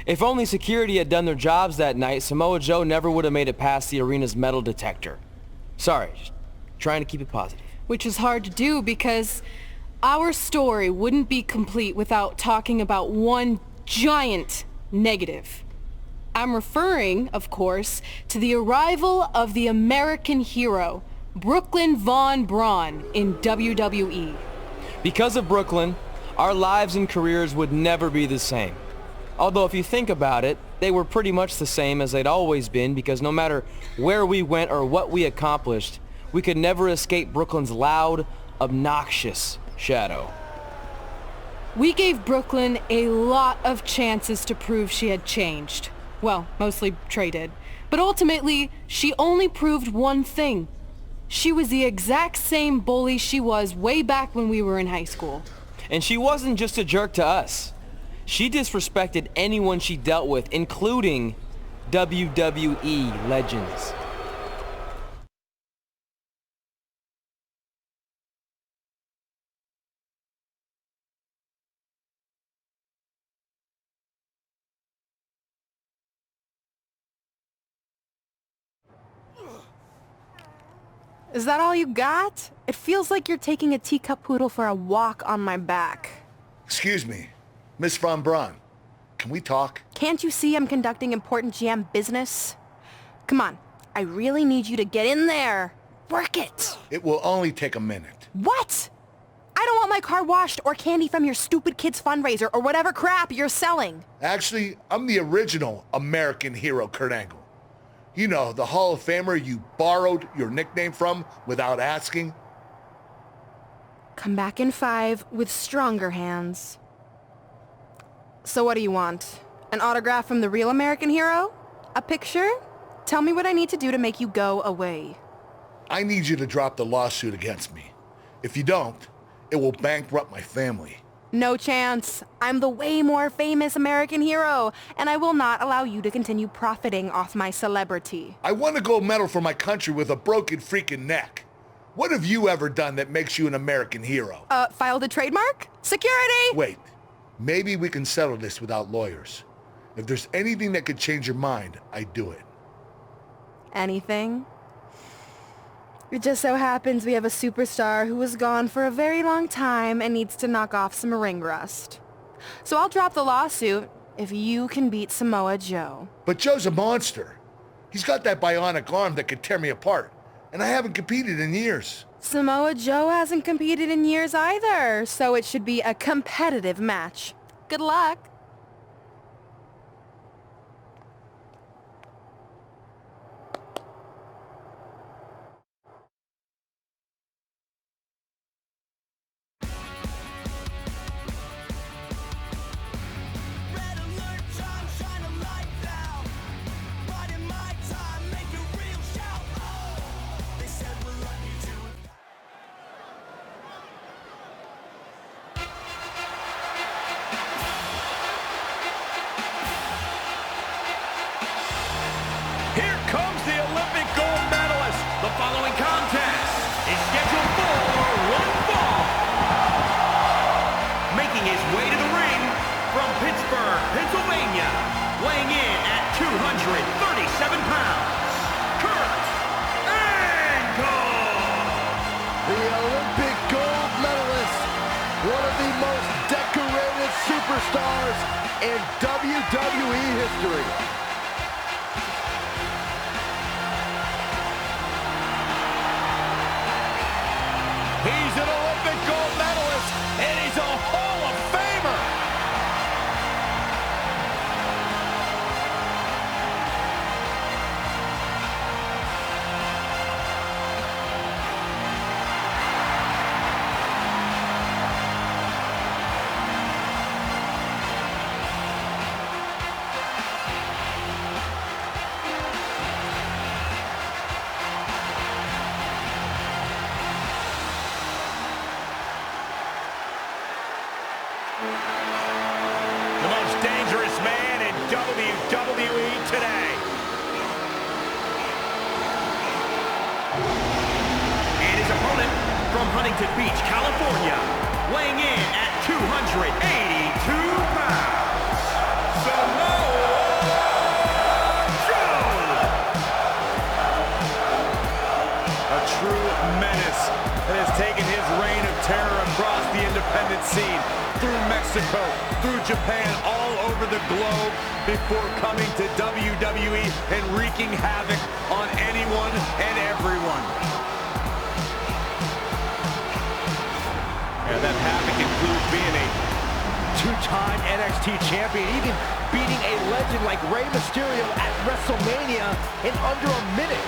If only security had done their jobs that night, Samoa Joe never would have made it past the arena's metal detector. Sorry, just trying to keep it positive. Which is hard to do because our story wouldn't be complete without talking about one giant negative. I'm referring, of course, to the arrival of the American hero, Brooklyn Von Braun, in WWE. Because of Brooklyn, our lives and careers would never be the same. Although if you think about it, they were pretty much the same as they'd always been, because no matter where we went or what we accomplished, we could never escape Brooklyn's loud, obnoxious shadow. We gave Brooklyn a lot of chances to prove she had changed. Well, mostly Trey did. But ultimately, she only proved one thing. She was the exact same bully she was way back when we were in high school. And she wasn't just a jerk to us. She disrespected anyone she dealt with, including WWE legends. Is that all you got? It feels like you're taking a teacup poodle for a walk on my back. Excuse me, Miss Von Braun. Can we talk? Can't you see I'm conducting important GM business? Come on, I really need you to get in there. Work it. It will only take a minute. What? I don't want my car washed or candy from your stupid kids fundraiser or whatever crap you're selling. Actually, I'm the original American hero, Kurt Angle. You know, the Hall of Famer you borrowed your nickname from without asking. Come back in 5 with stronger hands. So what do you want? An autograph from the real American hero? A picture? Tell me what I need to do to make you go away. I need you to drop the lawsuit against me. If you don't, it will bankrupt my family. No chance. I'm the way more famous American hero, and I will not allow you to continue profiting off my celebrity. I won a gold medal for my country with a broken freaking neck. What have you ever done that makes you an American hero? Filed a trademark? Security! Wait, maybe we can settle this without lawyers. If there's anything that could change your mind, I'd do it. Anything? It just so happens we have a superstar who was gone for a very long time and needs to knock off some ring rust. So I'll drop the lawsuit if you can beat Samoa Joe. But Joe's a monster. He's got that bionic arm that could tear me apart, and I haven't competed in years. Samoa Joe hasn't competed in years either, so it should be a competitive match. Good luck. Here comes the Olympic gold medalist. The following contest is scheduled for one fall. Making his way to the ring from Pittsburgh, Pennsylvania, weighing in at 237 pounds, Kurt Angle. The Olympic gold medalist, one of the most decorated superstars in WWE history. He's an Olympic gold medalist, and he's a Hall of Famer. The most dangerous man in WWE today. And his opponent from Huntington Beach, California, weighing in at 282 pounds, Samoa through Mexico, through Japan, all over the globe before coming to WWE and wreaking havoc on anyone and everyone. And that havoc includes being a two-time NXT champion, even beating a legend like Rey Mysterio at WrestleMania in under a minute.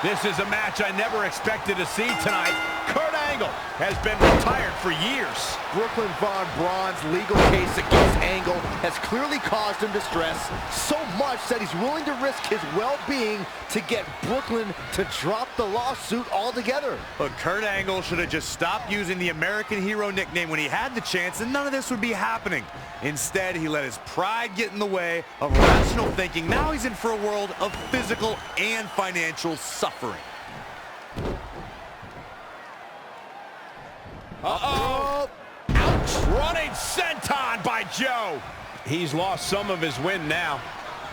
This is a match I never expected to see tonight. Kurt Angle has been retired for years. Brooklyn Von Braun's legal case against Angle has clearly caused him distress, so much that he's willing to risk his well-being to get Brooklyn to drop the lawsuit altogether. But Kurt Angle should have just stopped using the American Hero nickname when he had the chance, and none of this would be happening. Instead, he let his pride get in the way of rational thinking. Now he's in for a world of physical and financial suffering. Uh-oh! Ouch! Running senton by Joe. He's lost some of his wind now.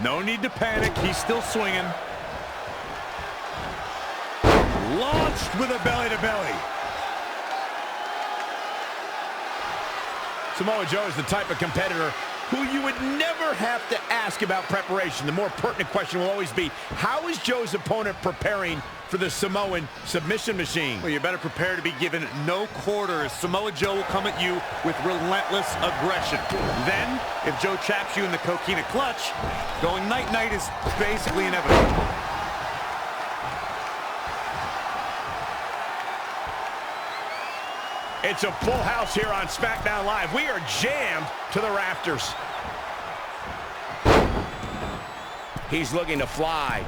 No need to panic. He's still swinging. Launched with a belly-to-belly. Samoa Joe is the type of competitor who you would never have to ask about preparation. The more pertinent question will always be, how is Joe's opponent preparing for the Samoan submission machine? Well, you better prepare to be given no quarters. Samoa Joe will come at you with relentless aggression. Then, if Joe traps you in the coquina clutch, going night-night is basically inevitable. It's a full house here on SmackDown Live. We are jammed to the rafters. He's looking to fly.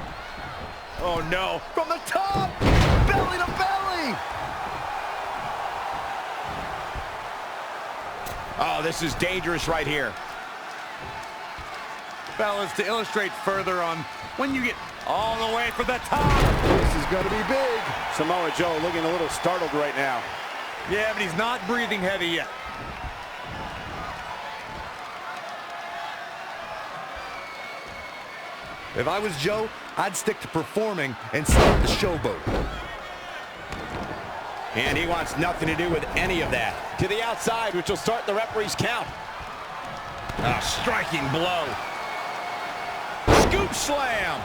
Oh, no. From the top, belly to belly. Oh, this is dangerous right here. Fellas, to illustrate further on when you get all the way from the top. This is going to be big. Samoa Joe looking a little startled right now. Yeah, but he's not breathing heavy yet. If I was Joe, I'd stick to performing and start the showboat. And he wants nothing to do with any of that. To the outside, which will start the referee's count. A striking blow. Scoop slam.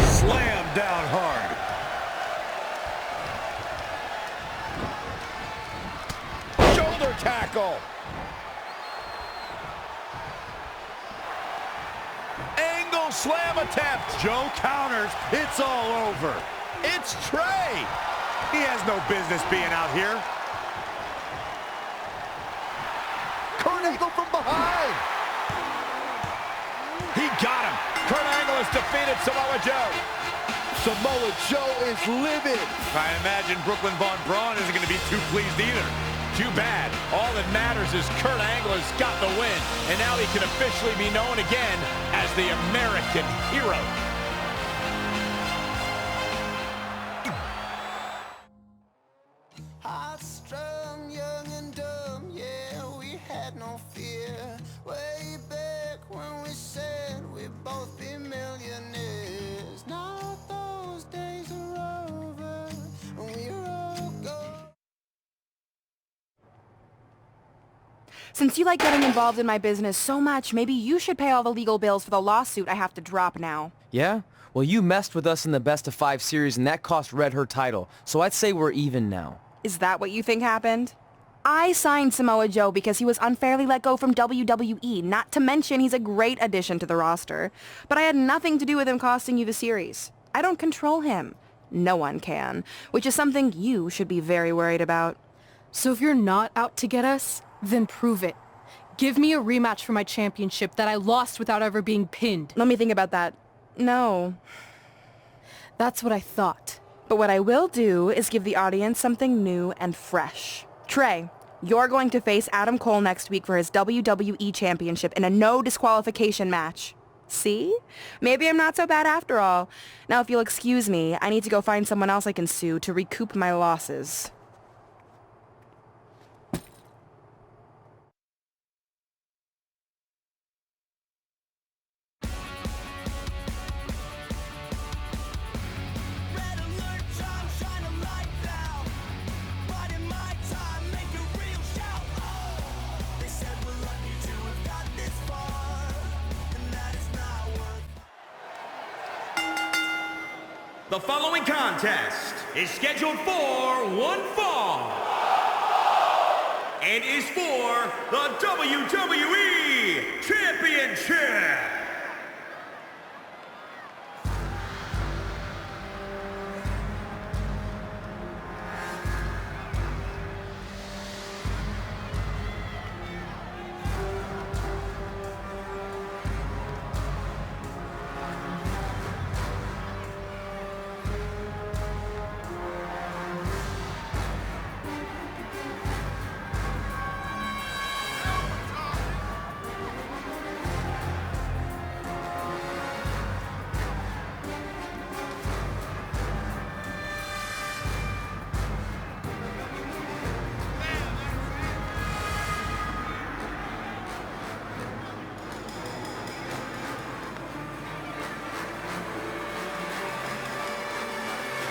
Slam down hard. Shoulder tackle. Angle slam attempt. Joe counters. It's all over. It's Trey. He has no business being out here. Kurt Angle from behind. He got him. Kurt Angle has defeated Samoa Joe. Samoa Joe is livid. I imagine Brooklyn Von Braun isn't going to be too pleased either. Too bad. All that matters is Kurt Angle has got the win, and now he can officially be known again as the American Hero. Hot, strong, young and dumb, yeah, we had no fear. Way back when we said we'd both be millionaires. Now those days are over, and we're all gone. Since you like getting involved in my business so much, maybe you should pay all the legal bills for the lawsuit I have to drop now. Yeah? Well, you messed with us in the Best of 5 series, and that cost Red her title. So I'd say we're even now. Is that what you think happened? I signed Samoa Joe because he was unfairly let go from WWE, not to mention he's a great addition to the roster. But I had nothing to do with him costing you the series. I don't control him. No one can, which is something you should be very worried about. So if you're not out to get us, then prove it. Give me a rematch for my championship that I lost without ever being pinned. Let me think about that. No. That's what I thought. But what I will do is give the audience something new and fresh. Trey, you're going to face Adam Cole next week for his WWE Championship in a no disqualification match. See? Maybe I'm not so bad after all. Now, if you'll excuse me, I need to go find someone else I can sue to recoup my losses. The following contest is scheduled for one fall and is for the WWE Championship.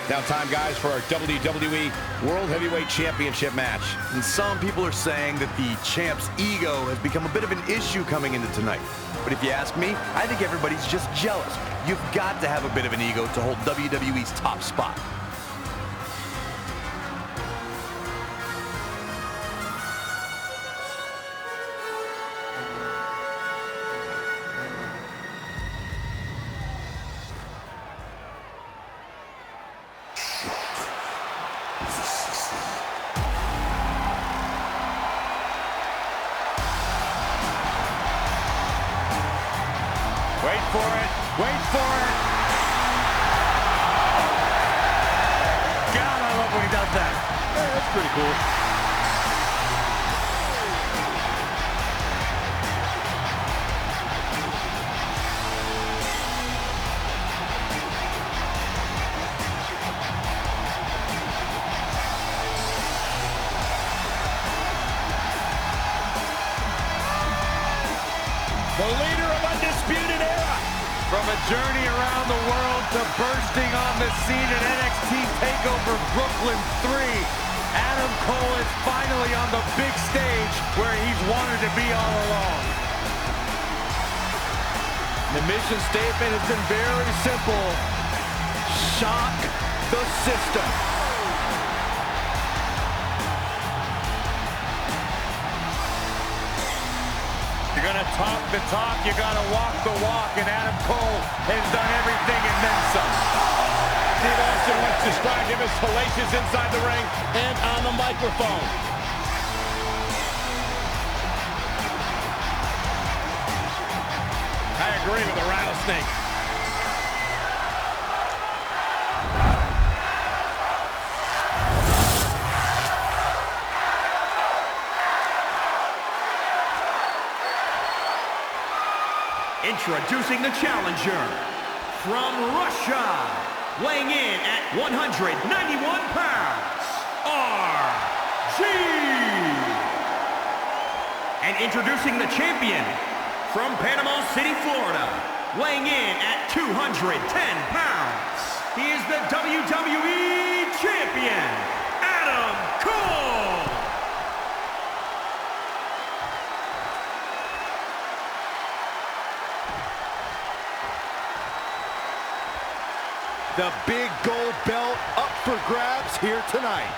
Now time, guys, for our WWE World Heavyweight Championship match. And some people are saying that the champ's ego has become a bit of an issue coming into tonight. But if you ask me, I think everybody's just jealous. You've got to have a bit of an ego to hold WWE's top spot. Wait for it. Wait for it. God, I love when he does that. Yeah, that's pretty cool. The leader of Undisputed Era. From a journey around the world to bursting on the scene at NXT TakeOver Brooklyn 3, Adam Cole is finally on the big stage where he's wanted to be all along. The mission statement has been very simple. Shock the system. You're going to talk the talk, you got to walk the walk, and Adam Cole has done everything and then some. Steve Austin once described him as hellacious inside the ring and on the microphone. I agree with the rattlesnake. Introducing the challenger from Russia, weighing in at 191 pounds, RG. And introducing the champion from Panama City, Florida, weighing in at 210 pounds. He is the WWE Champion, Adam Cole. The big gold belt up for grabs here tonight.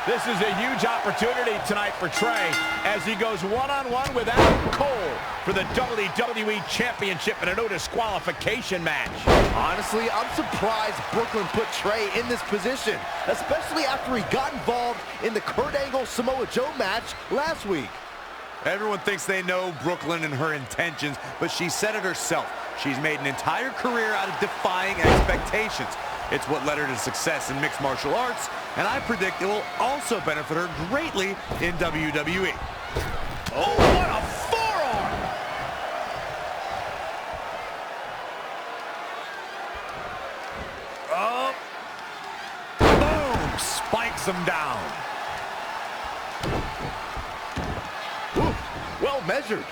This is a huge opportunity tonight for Trey as he goes one-on-one with Adam Cole for the WWE Championship in a no disqualification match. Honestly, I'm surprised Brooklyn put Trey in this position, especially after he got involved in the Kurt Angle Samoa Joe match last week. Everyone thinks they know Brooklyn and her intentions, but she said it herself. She's made an entire career out of defying expectations. It's what led her to success in mixed martial arts, and I predict it will also benefit her greatly in WWE. Oh, what a forearm! Oh. Boom! Spikes him down. Ooh, well measured.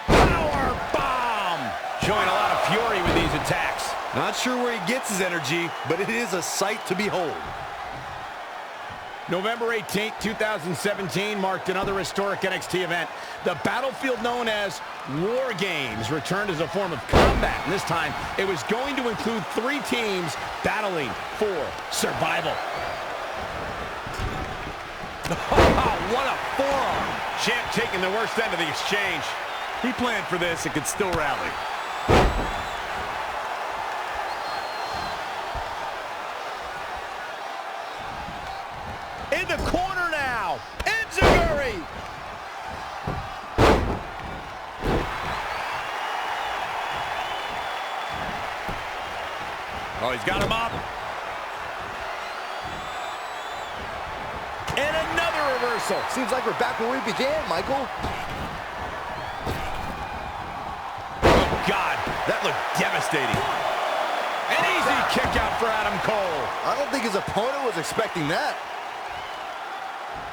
Power bomb! Showing a lot of fury with these attacks. Not sure where he gets his energy, but it is a sight to behold. November 18th, 2017 marked another historic NXT event. The battlefield known as War Games returned as a form of combat, and this time it was going to include 3 teams battling for survival. What a forearm! Champ taking the worst end of the exchange. He planned for this and could still rally. In the corner now, Enziguri! Oh, he's got him up. And another reversal. Seems like we're back where we began, Michael. Oh, God, that looked devastating. An easy kick out for Adam Cole. I don't think his opponent was expecting that.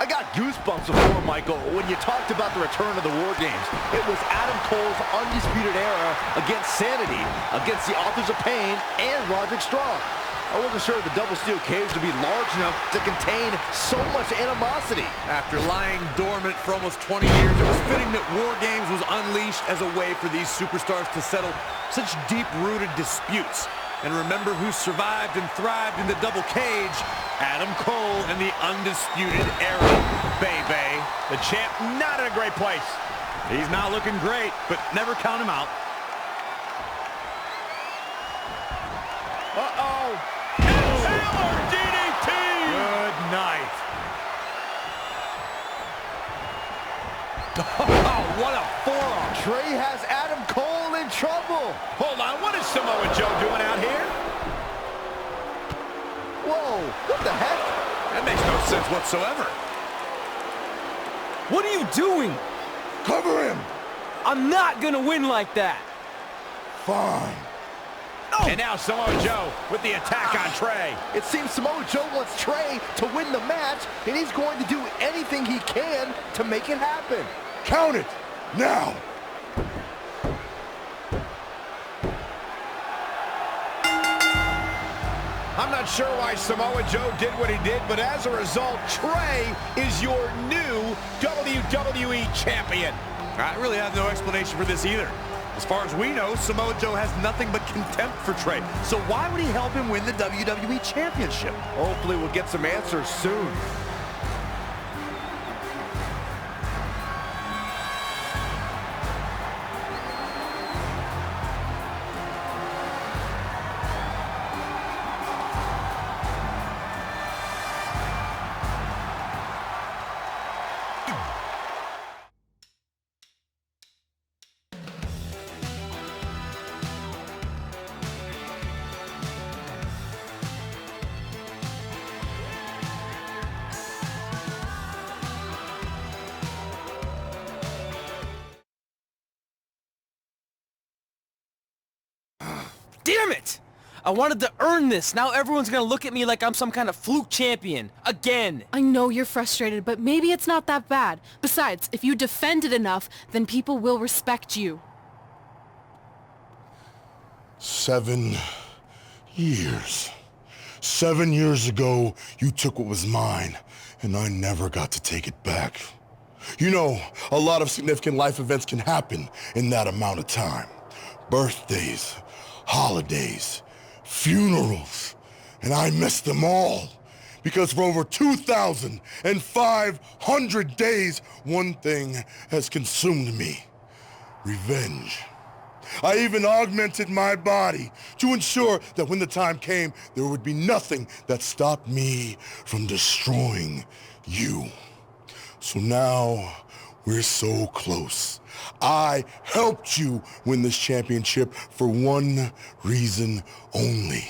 I got goosebumps before, Michael, when you talked about the return of the War Games. It was Adam Cole's undisputed era against Sanity, against the Authors of Pain, and Roderick Strong. I wasn't sure the double steel cage would be large enough to contain so much animosity. After lying dormant for almost 20 years, it was fitting that War Games was unleashed as a way for these superstars to settle such deep-rooted disputes. And remember who survived and thrived in the double cage? Adam Cole and the Undisputed Era, baby. The champ not in a great place. He's not looking great, but never count him out. Uh-oh. Hammer DDT! Good night. Oh, what a forearm. Trey has Adam Cole in trouble. Hold on, what is Samoa Joe doing out here? Whoa, what the heck? That makes no sense whatsoever. What are you doing? Cover him! I'm not gonna win like that. Fine. And now Samoa Joe with the attack on Trey. It seems Samoa Joe wants Trey to win the match, and he's going to do anything he can to make it happen. Count it! Now! I'm not sure why Samoa Joe did what he did, but as a result, Trey is your new WWE Champion. I really have no explanation for this either. As far as we know, Samoa Joe has nothing but contempt for Trey. So why would he help him win the WWE Championship? Hopefully we'll get some answers soon. Damn it! I wanted to earn this. Now everyone's gonna look at me like I'm some kind of fluke champion. Again. I know you're frustrated, but maybe it's not that bad. Besides, if you defend it enough, then people will respect you. 7 years. 7 years ago, you took what was mine, and I never got to take it back. You know, a lot of significant life events can happen in that amount of time. Birthdays, holidays, funerals, and I missed them all. Because for over 2,500 days, one thing has consumed me. Revenge. I even augmented my body to ensure that when the time came, there would be nothing that stopped me from destroying you. So now, we're so close. I helped you win this championship for one reason only.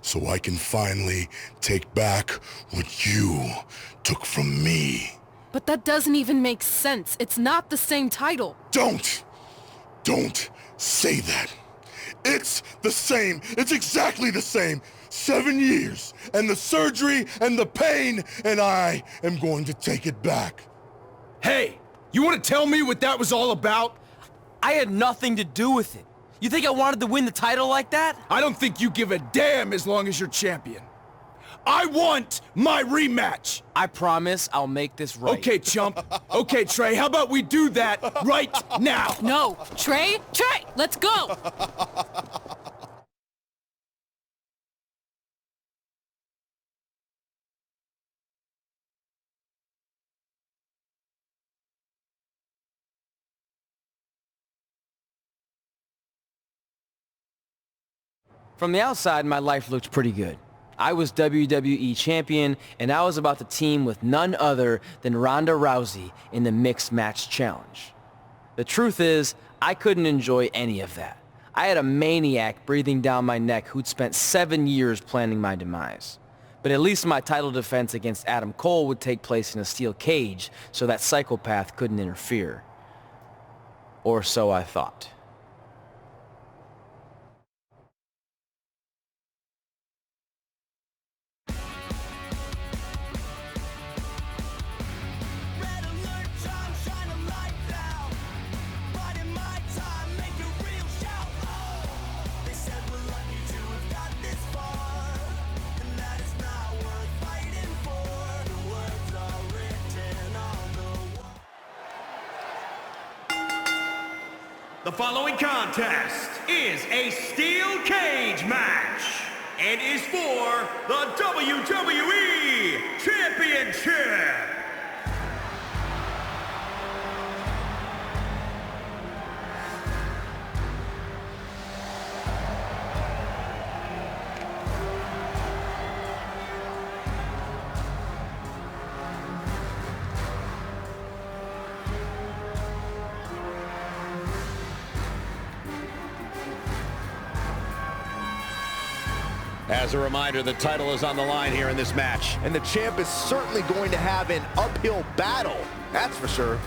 So I can finally take back what you took from me. But that doesn't even make sense. It's not the same title. Don't say that. It's the same. It's exactly the same. 7 years, and the surgery, and the pain, and I am going to take it back. Hey, you want to tell me what that was all about? I had nothing to do with it. You think I wanted to win the title like that? I don't think you give a damn as long as you're champion. I want my rematch! I promise I'll make this right. Okay, chump. Okay, Trey, how about we do that right now? No, Trey, let's go! From the outside, my life looked pretty good. I was WWE champion, and I was about to team with none other than Ronda Rousey in the Mixed Match Challenge. The truth is, I couldn't enjoy any of that. I had a maniac breathing down my neck who'd spent 7 years planning my demise. But at least my title defense against Adam Cole would take place in a steel cage, so that psychopath couldn't interfere. Or so I thought. The following contest is a steel cage match and is for the WWE Championship. As a reminder, the title is on the line here in this match. And the champ is certainly going to have an uphill battle, that's for sure.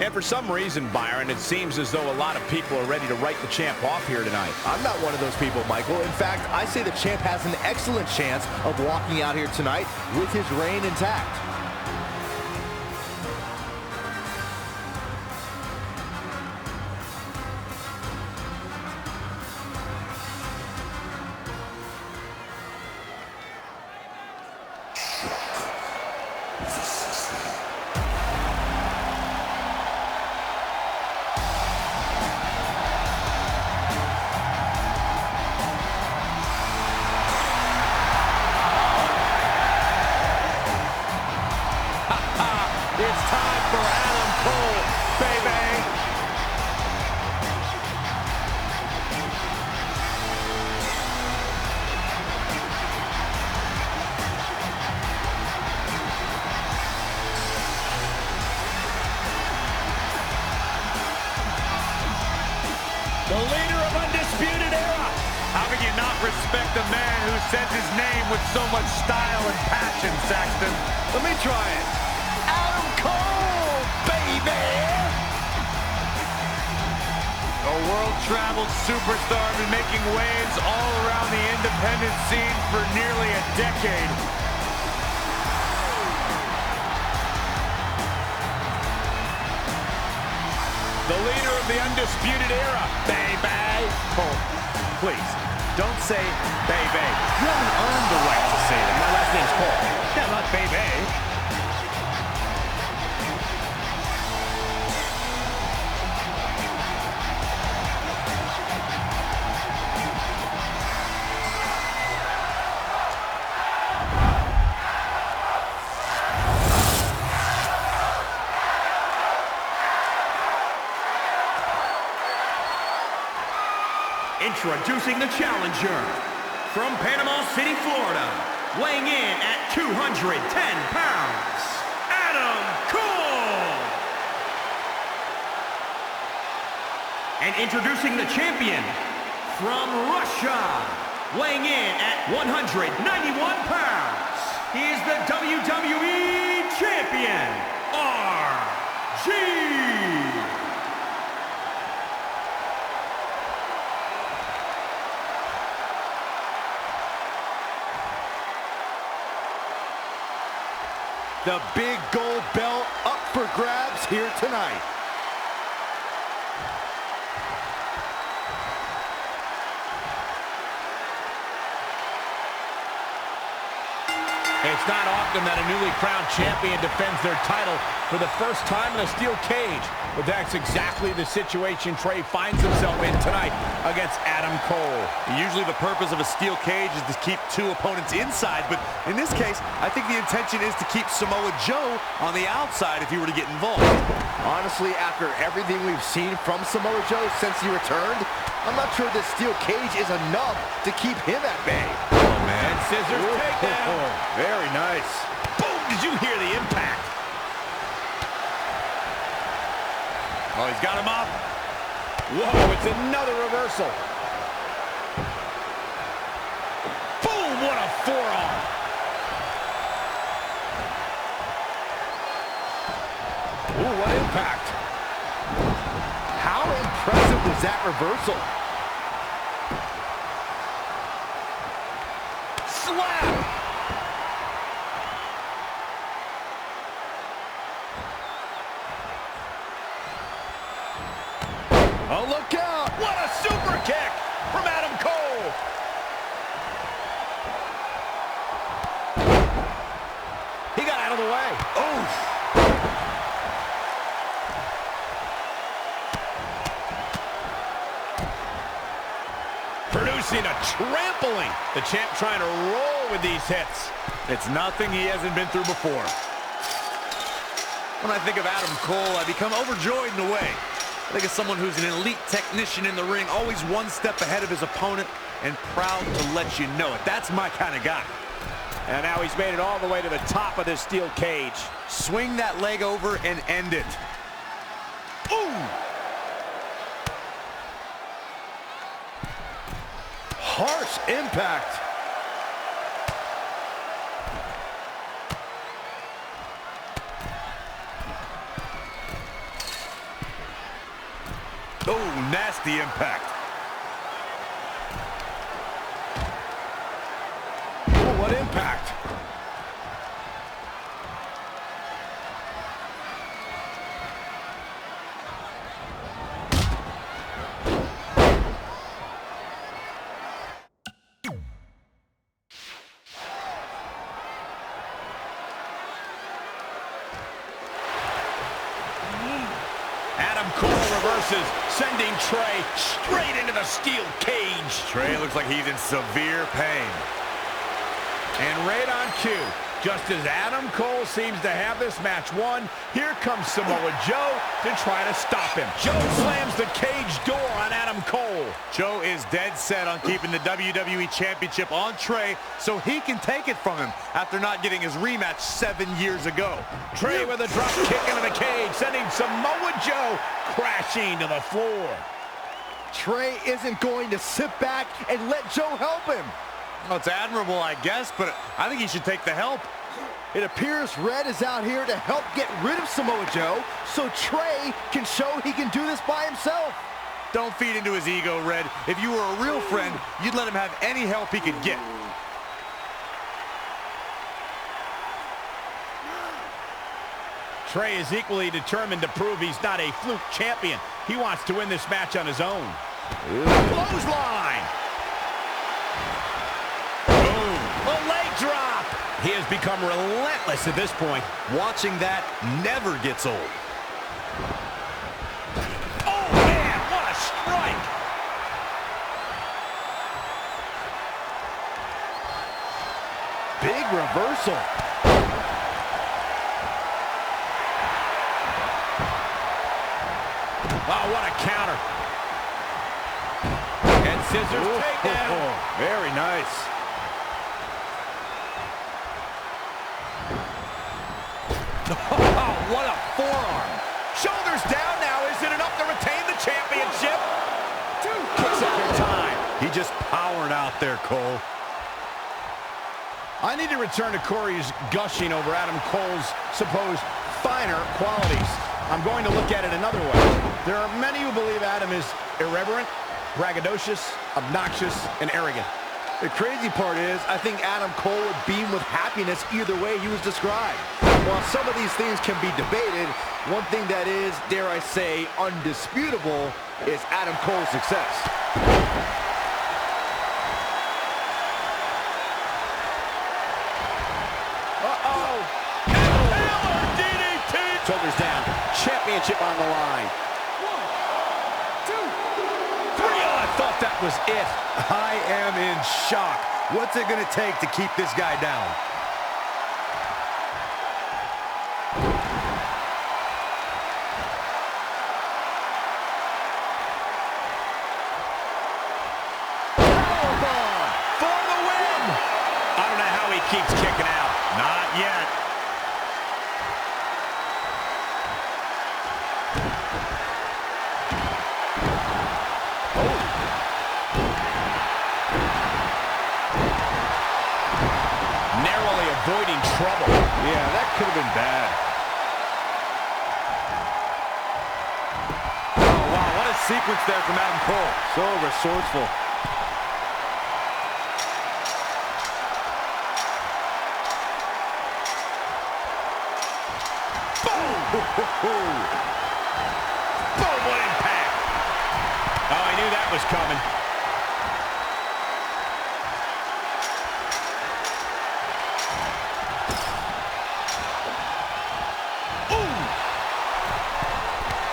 And for some reason, Byron, it seems as though a lot of people are ready to write the champ off here tonight. I'm not one of those people, Michael. In fact, I say the champ has an excellent chance of walking out here tonight with his reign intact. It's time for Adam Cole, baby! The leader of Undisputed Era. How can you not respect a man who says his name with so much style and passion, Saxton? Let me try it. Adam Cole, baby! A world-traveled superstar been making waves all around the independent scene for nearly a decade. The leader of the Undisputed Era, baby. Cole, please, don't say baby. You haven't earned the right to say that. My last name's Cole. Yeah, not baby. Introducing the challenger from Panama City, Florida, weighing in at 210 pounds, Adam Cole. And introducing the champion from Russia, weighing in at 191 pounds, he is the WWE champion, Rash'aGames. The big gold belt up for grabs here tonight. It's not often that a newly crowned champion defends their title for the first time in a steel cage, but that's exactly the situation Trey finds himself in tonight against Adam Cole. Usually the purpose of a steel cage is to keep two opponents inside, but in this case, I think the intention is to keep Samoa Joe on the outside if he were to get involved. Honestly, after everything we've seen from Samoa Joe since he returned, I'm not sure this steel cage is enough to keep him at bay. Oh, man. And scissors takedown. Very nice. Boom! Did you hear the impact? Oh, he's got him up. Whoa, it's another reversal. Boom! What a forearm. Ooh, what impact. How impressive was that reversal? Slap! Oh, look out! What a super kick from Adam Cole! He got out of the way. Oof! Producing a trampling. The champ trying to roll with these hits. It's nothing he hasn't been through before. When I think of Adam Cole, I become overjoyed in a way. I think of someone who's an elite technician in the ring, always one step ahead of his opponent, and proud to let you know it. That's my kind of guy. And now he's made it all the way to the top of this steel cage. Swing that leg over and end it. Ooh! Harsh impact. Oh, nasty impact. Oh, what impact. Adam Cole reverses, sending Trey straight into the steel cage. Trey looks like he's in severe pain. And right on cue, just as Adam Cole seems to have this match won, here comes Samoa Joe to try to stop him. Joe slams the cage door on Adam Cole. Joe is dead set on keeping the WWE Championship on Trey so he can take it from him after not getting his rematch 7 years ago. Trey with a drop kick into the cage, sending Samoa Joe crashing to the floor. Trey isn't going to sit back and let Joe help him. Well, it's admirable, I guess, but I think he should take the help. It appears Red is out here to help get rid of Samoa Joe so Trey can show he can do this by himself. Don't feed into his ego, Red. If you were a real friend, you'd let him have any help he could get. Trey is equally determined to prove he's not a fluke champion. He wants to win this match on his own. Clothesline! Boom! A leg drop! He has become relentless at this point. Watching that never gets old. Oh, man, what a strike! Big reversal. Oh, what a counter. And scissors takedown. Very nice. What a forearm. Shoulders down now. Is it enough to retain the championship? Kicks out in time. He just powered out there, Cole. I need to return to Corey's gushing over Adam Cole's supposed finer qualities. I'm going to look at it another way. There are many who believe Adam is irreverent, braggadocious, obnoxious, and arrogant. The crazy part is, I think Adam Cole would beam with happiness either way he was described. While some of these things can be debated, one thing that is, dare I say, undisputable is Adam Cole's success. Shoulders down. Championship on the line. 1, 2, 3. Oh, I thought that was it. I am in shock. What's it going to take to keep this guy down? Powerbomb for the win. I don't know how he keeps kicking out. Not yet. Avoiding trouble. Yeah, that could have been bad. Oh, wow, what a sequence there from Adam Cole. So resourceful. Boom! Boom, what impact. Oh, I knew that was coming.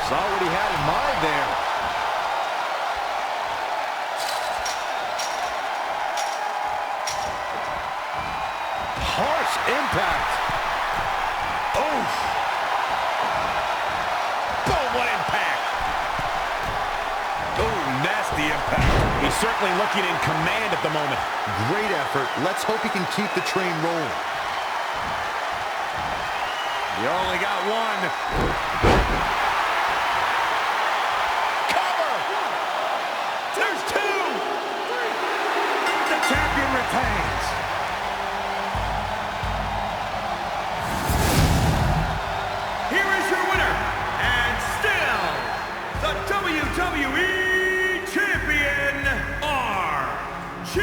Saw what he had in mind there. Harsh impact. Oof. Boom, what impact. Oh, nasty impact. He's certainly looking in command at the moment. Great effort. Let's hope he can keep the train rolling. You only got one. Champion retains. Here is your winner, and still the WWE Champion, RG.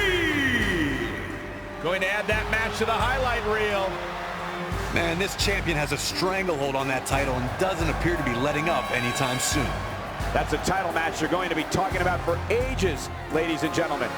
Going to add that match to the highlight reel. Man, this champion has a stranglehold on that title and doesn't appear to be letting up anytime soon. That's a title match you're going to be talking about for ages, ladies and gentlemen.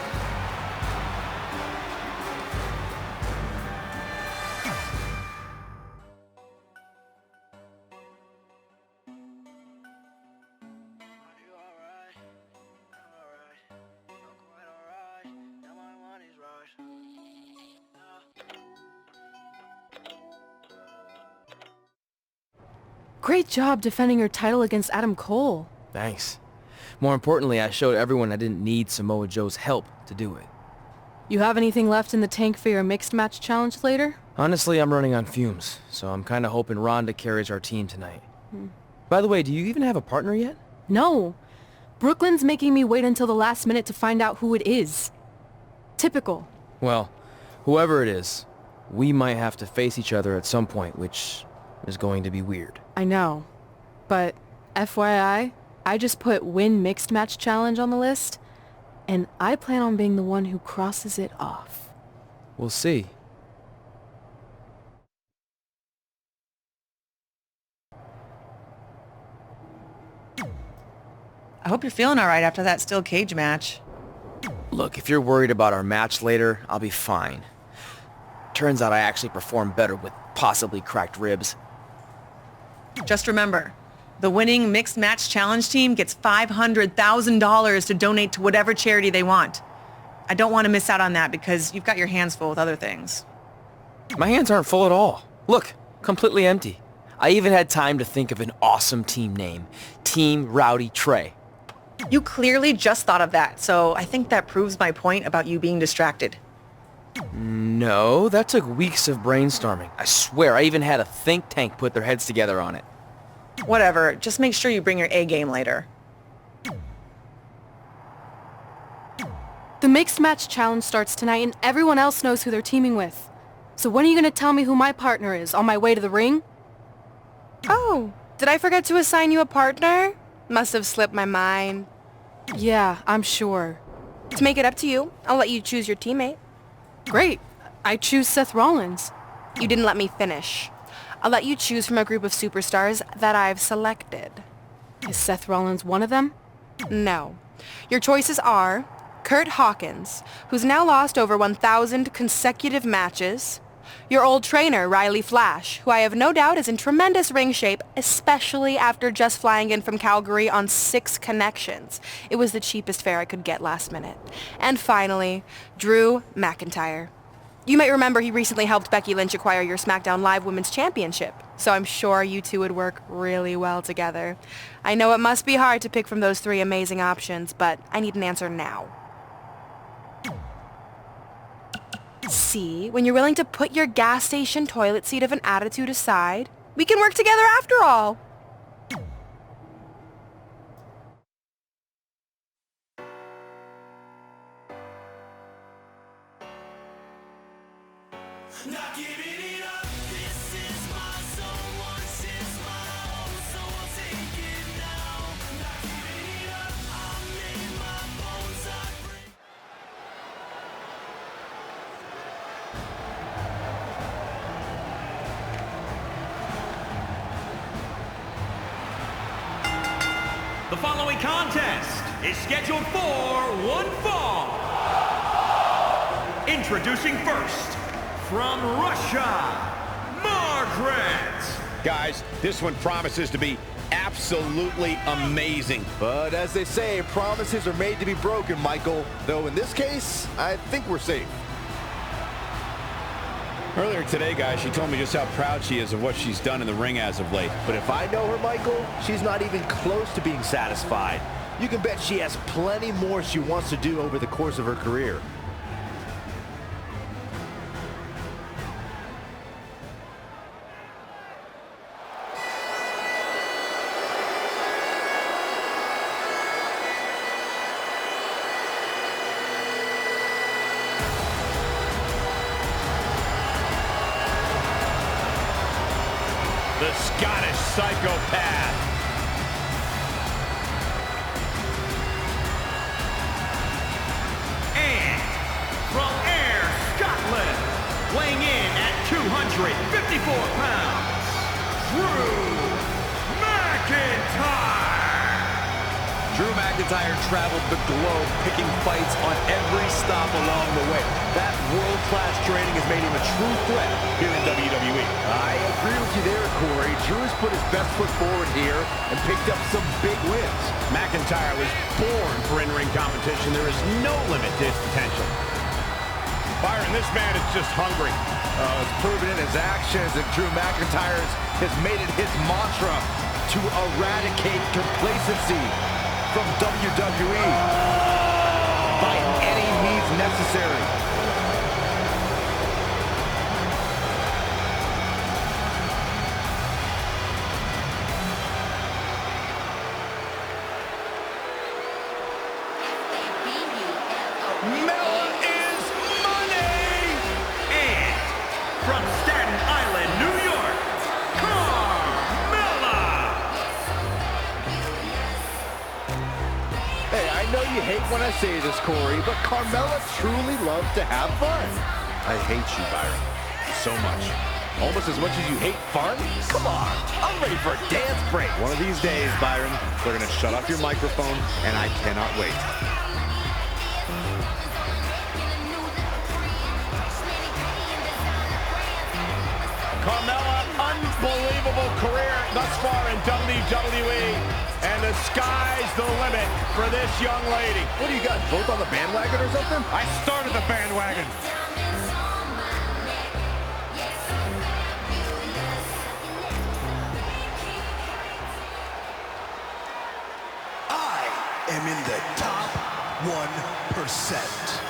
Great job defending your title against Adam Cole. Thanks. More importantly, I showed everyone I didn't need Samoa Joe's help to do it. You have anything left in the tank for your mixed match challenge later? Honestly, I'm running on fumes, so I'm kind of hoping Rhonda carries our team tonight. By the way, do you even have a partner yet? No. Brooklyn's making me wait until the last minute to find out who it is. Typical. Well, whoever it is, we might have to face each other at some point, which is going to be weird. I know. But FYI, I just put win mixed match challenge on the list, and I plan on being the one who crosses it off. We'll see. I hope you're feeling all right after that steel cage match. Look, if you're worried about our match later, I'll be fine. Turns out I actually performed better with possibly cracked ribs. Just remember, the winning mixed match challenge team gets $500,000 to donate to whatever charity they want. I don't want to miss out on that because you've got your hands full with other things. My hands aren't full at all. Look, completely empty. I even had time to think of an awesome team name. Team Rowdy Trey. You clearly just thought of that, so I think that proves my point about you being distracted. No, that took weeks of brainstorming. I swear, I even had a think tank put their heads together on it. Whatever, just make sure you bring your A game later. The mixed match challenge starts tonight and everyone else knows who they're teaming with. So when are you gonna tell me who my partner is on my way to the ring? Oh, did I forget to assign you a partner? Must have slipped my mind. Yeah, I'm sure. To make it up to you, I'll let you choose your teammate. Great. I choose Seth Rollins. You didn't let me finish. I'll let you choose from a group of superstars that I've selected. Is Seth Rollins one of them? No. Your choices are Kurt Hawkins, who's now lost over 1,000 consecutive matches. Your old trainer, Riley Flash, who I have no doubt is in tremendous ring shape, especially after just flying in from Calgary on 6 connections. It was the cheapest fare I could get last minute. And finally, Drew McIntyre. You might remember he recently helped Becky Lynch acquire your SmackDown Live Women's Championship, so I'm sure you two would work really well together. I know it must be hard to pick from those 3 amazing options, but I need an answer now. See, when you're willing to put your gas station toilet seat of an attitude aside, we can work together after all. The following contest is scheduled for one fall. Introducing first, from Russia, Margaret. Guys, this one promises to be absolutely amazing. But as they say, promises are made to be broken, Michael. Though in this case, I think we're safe. Earlier today, guys, she told me just how proud she is of what she's done in the ring as of late. But if I know her, Michael, she's not even close to being satisfied. You can bet she has plenty more she wants to do over the course of her career. The Scottish psychopath. And from Ayr, Scotland, weighing in at 254 pounds, Drew McIntyre. Drew McIntyre traveled the globe picking fights on every stop along the way. That world-class training has made him a true threat here in WWE. I agree with you there, Corey. Drew has put his best foot forward here and picked up some big wins. McIntyre was born for in-ring competition. There is no limit to his potential. Byron, this man is just hungry. It's proven in his actions that Drew McIntyre has made it his mantra to eradicate complacency from WWE by any means necessary. Mela is money! And from Staten Island, New York, Carmella! Hey, I know you hate when I say this, Corey, but Carmella truly loves to have fun. I hate you, Byron, so much. Almost as much as you hate fun? Come on, I'm ready for a dance break. One of these days, Byron, they're going to shut off your microphone, and I cannot wait. Carmella, unbelievable career thus far in WWE. And the sky's the limit for this young lady. What do you got, both on the bandwagon or something? I started the bandwagon. I am in the top 1%.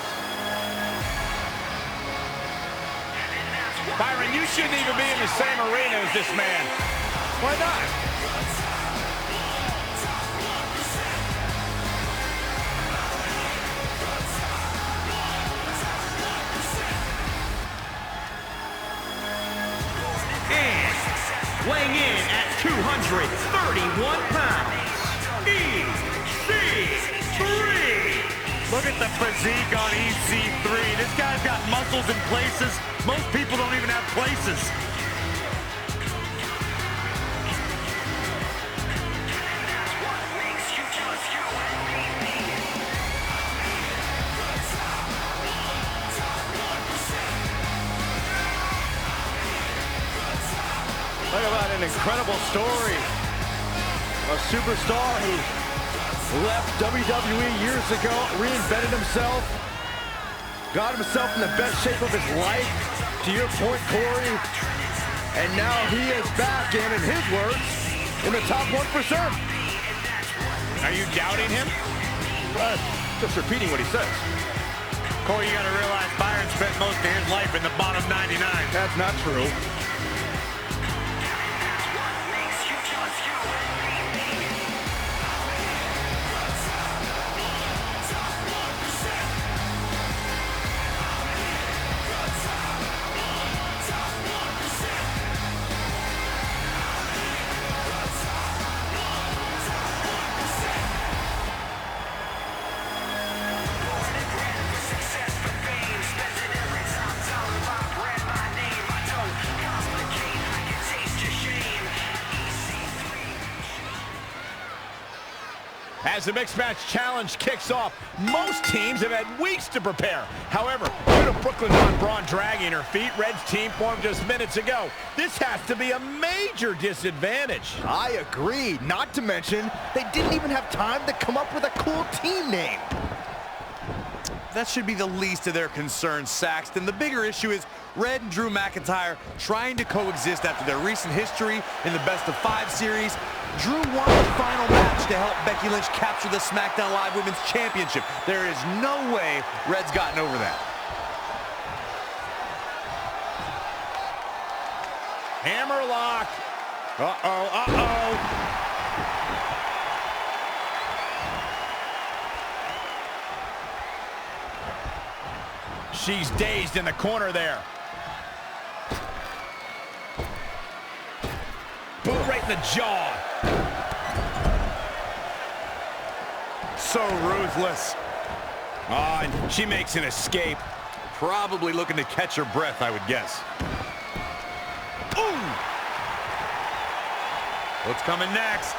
Byron, you shouldn't even be in the same arena as this man. Why not? And weighing in at 231 pounds, EC3. Look at the physique on EC3. This guy's got muscles in places most people don't even have places. Talk about an incredible story. A superstar who left WWE years ago, reinvented himself, got himself in the best shape of his life, to your point, Corey, and now he is back in his words, in the top 1%. Are you doubting him? Just repeating what he says. Corey, you got to realize Byron spent most of his life in the bottom 99. That's not true. As the Mixed Match Challenge kicks off, most teams have had weeks to prepare. However, due to Brooklyn's on Braun dragging her feet, Red's team formed just minutes ago. This has to be a major disadvantage. I agree. Not to mention, they didn't even have time to come up with a cool team name. That should be the least of their concerns, Saxton. The bigger issue is Red and Drew McIntyre trying to coexist after their recent history in the best-of-5 series. Drew won the final match to help Becky Lynch capture the SmackDown Live Women's Championship. There is no way Red's gotten over that. Hammerlock. Uh-oh, uh-oh. She's dazed in the corner there. Boot right in the jaw. So ruthless. Oh, and she makes an escape. Probably looking to catch her breath, I would guess. Ooh! What's coming next?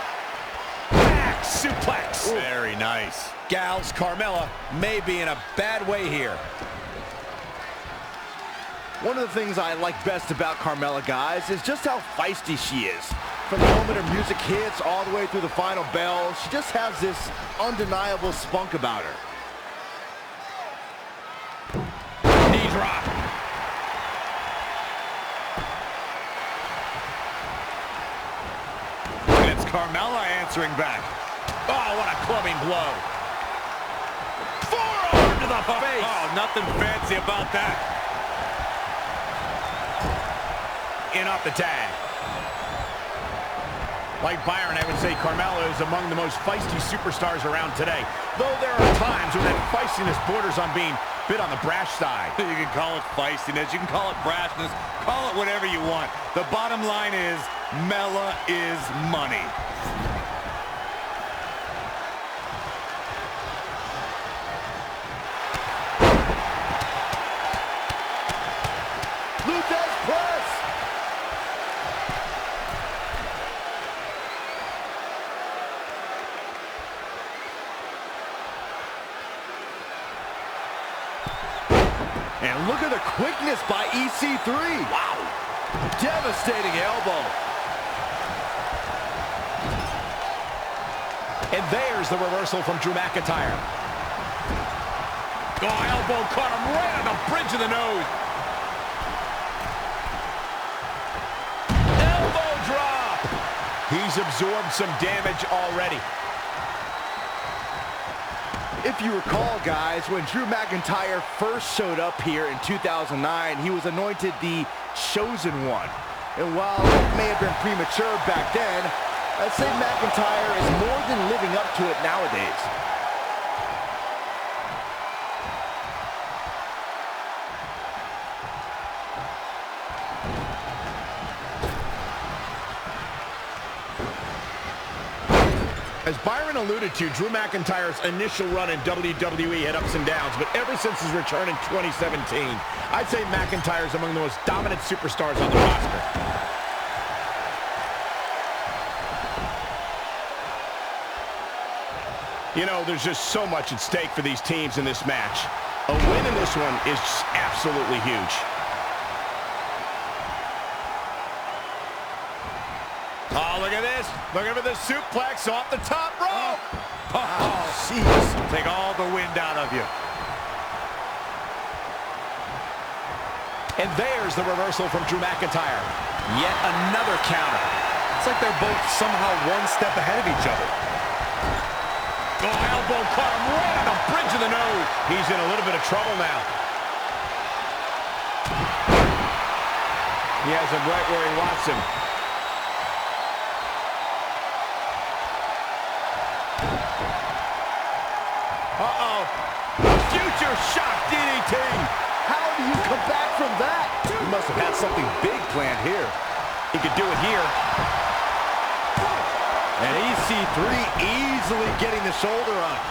Back suplex. Ooh. Very nice. Gals, Carmella may be in a bad way here. One of the things I like best about Carmella, guys, is just how feisty she is. From the moment her music hits all the way through the final bell, she just has this undeniable spunk about her. Knee drop. And it's Carmella answering back. Oh, what a clubbing blow. Forearm to the face. Oh, nothing fancy about that. In off the tag. Like Byron, I would say Carmella is among the most feisty superstars around today. Though there are times when that feistiness borders on being a bit on the brash side. You can call it feistiness, you can call it brashness, call it whatever you want. The bottom line is, Mella is money. And look at the quickness by EC3. Wow. Devastating elbow. And there's the reversal from Drew McIntyre. Oh, elbow caught him right on the bridge of the nose. Elbow drop. He's absorbed some damage already. If you recall, guys, when Drew McIntyre first showed up here in 2009, he was anointed the Chosen One. And while it may have been premature back then, I'd say McIntyre is more than living up to it nowadays. As Byron alluded to, Drew McIntyre's initial run in WWE had ups and downs, but ever since his return in 2017, I'd say McIntyre's among the most dominant superstars on the roster. You know, there's just so much at stake for these teams in this match. A win in this one is just absolutely huge. Oh, look at this. Looking for the suplex off the top rope. Oh, jeez. Take all the wind out of you. And there's the reversal from Drew McIntyre. Yet another counter. It's like they're both somehow one step ahead of each other. Oh, elbow caught him right on the bridge of the nose. He's in a little bit of trouble now. He has him right where he wants him. Uh-oh. Future shock DDT. How do you come back from that? He must have had something big planned here. He could do it here. And EC3 easily getting the shoulder up.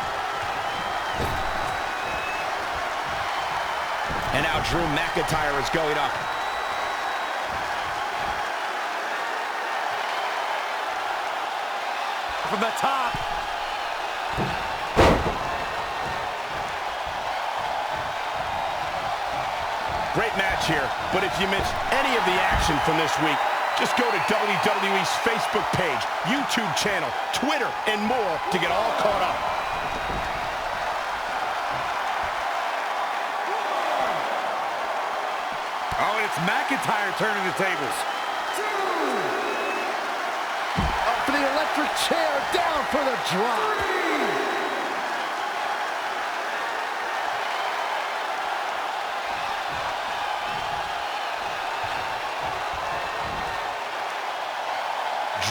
And now Drew McIntyre is going up. From the top. Great match here, but if you missed any of the action from this week, just go to WWE's Facebook page, YouTube channel, Twitter, and more to get all caught up. Oh, and it's McIntyre turning the tables. Up for the electric chair, down for the drop.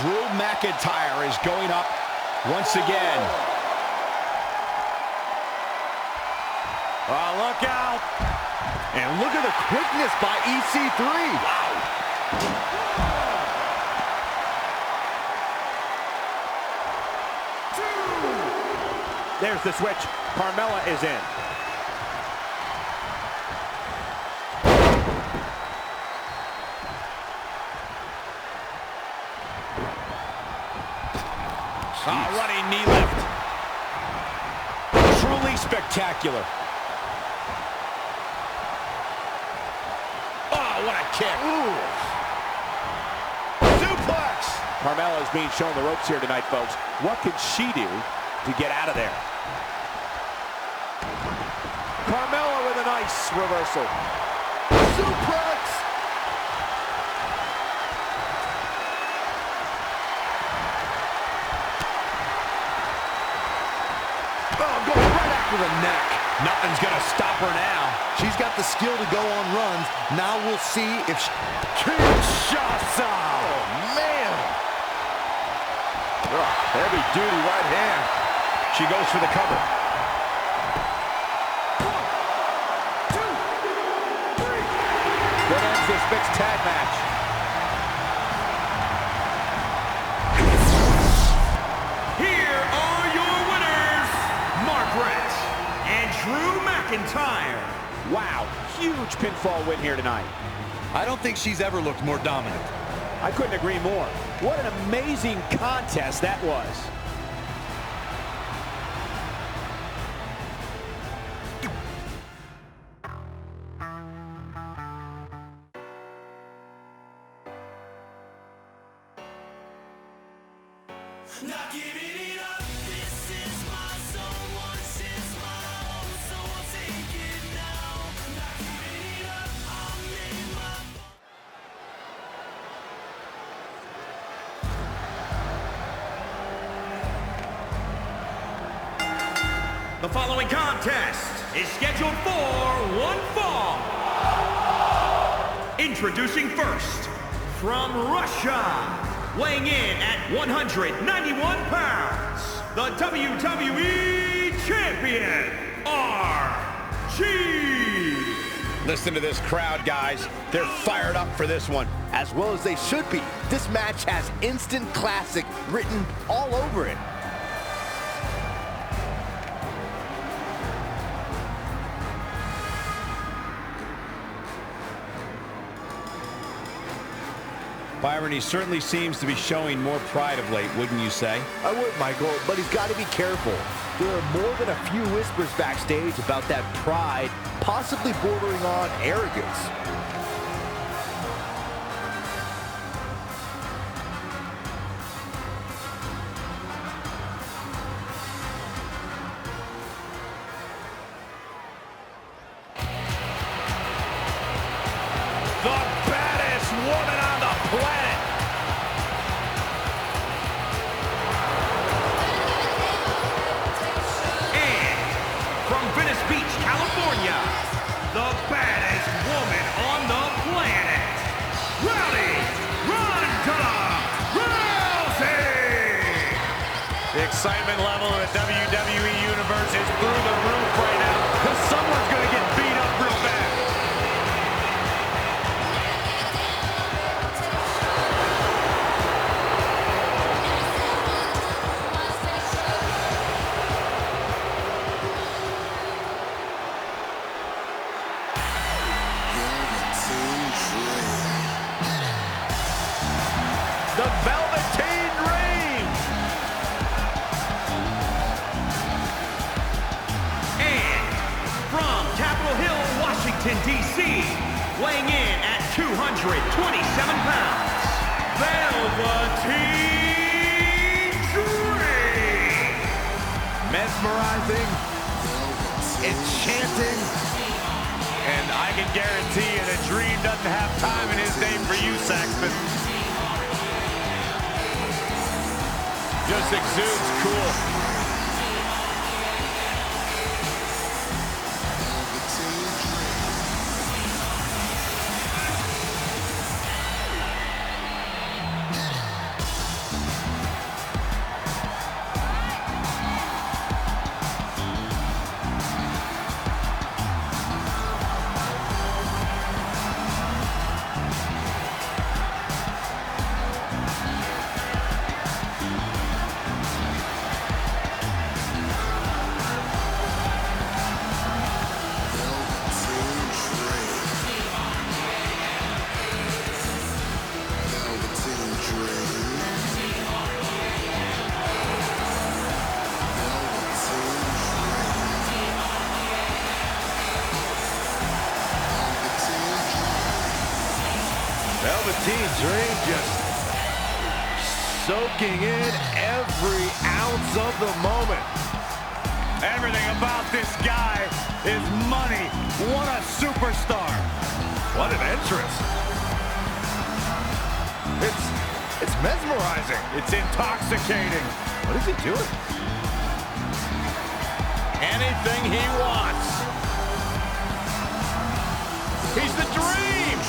Drew McIntyre is going up once again. Oh, look out. And look at the quickness by EC3. Wow. There's the switch. Carmella is in. Running knee lift. Truly spectacular. Oh, what a kick. Ooh. Suplex. Carmella is being shown the ropes here tonight, folks. What can she do to get out of there? Carmella with a nice reversal. Suplex. The neck. Nothing's gonna stop her now. She's got the skill to go on runs. Now we'll see if she... Kinshasa! Oh, man! Heavy duty right hand. She goes for the cover. 1, 2, 3. That ends this mixed tag match. Here are your winners, Margaret and Drew McIntyre. Wow, huge pinfall win here tonight. I don't think she's ever looked more dominant. I couldn't agree more. What an amazing contest that was. Not giving it up. This is my zone. Once is my home, so I'll take it now. Not giving it up. I'm in my... The following contest is scheduled for one fall. Introducing first, from Russia, weighing in at 191 pounds, the WWE Champion, Rash'aGames. Listen to this crowd, guys. They're fired up for this one. As well as they should be. This match has instant classic written all over it. Byron, he certainly seems to be showing more pride of late, wouldn't you say? I would, Michael, but he's got to be careful. There are more than a few whispers backstage about that pride, possibly bordering on arrogance. The baddest woman on the planet. And from Venice Beach, California, the baddest woman on the planet, Ronda Rousey. The excitement level of the WWE Universe is through the roof right now, because someone's going to get beat up real bad. The Velveteen Dream. And from Capitol Hill, Washington, D.C., weighing in at 227 pounds, Velveteen Dream. Mesmerizing, enchanting, and I can guarantee you the Dream doesn't have time in his name for you, Saxton. Just exudes cool. Velveteen Dream just soaking in every ounce of the moment. Everything about this guy is money. What a superstar. What an entrance. It's mesmerizing. It's intoxicating. What is he doing? Anything he wants. He's the Dream.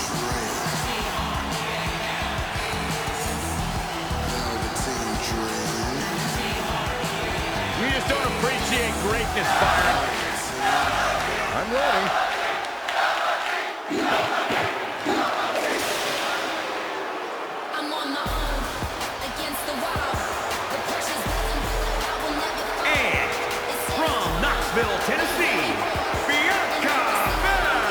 You just don't appreciate greatness, Byron. I'm ready. I'm on my own, against the wall. The pressure's building, I will never fall. And from Knoxville, Tennessee, Bianca Belair.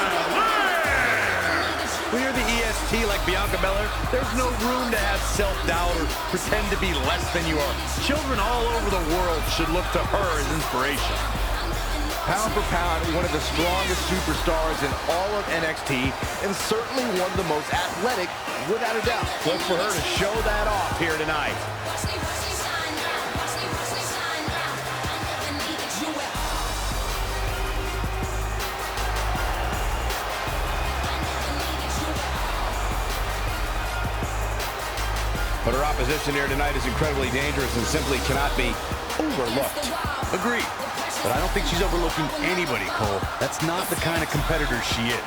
When you're the EST like Bianca Belair, there's no room to have self-doubt or pretend to be less than you are. Children all over the world should look to her as inspiration. Pound for pound, one of the strongest superstars in all of NXT, and certainly one of the most athletic, without a doubt. Look for her to show that off here tonight. But her opposition here tonight is incredibly dangerous and simply cannot be overlooked. Agreed. But I don't think she's overlooking anybody, Cole. That's not the kind of competitor she is.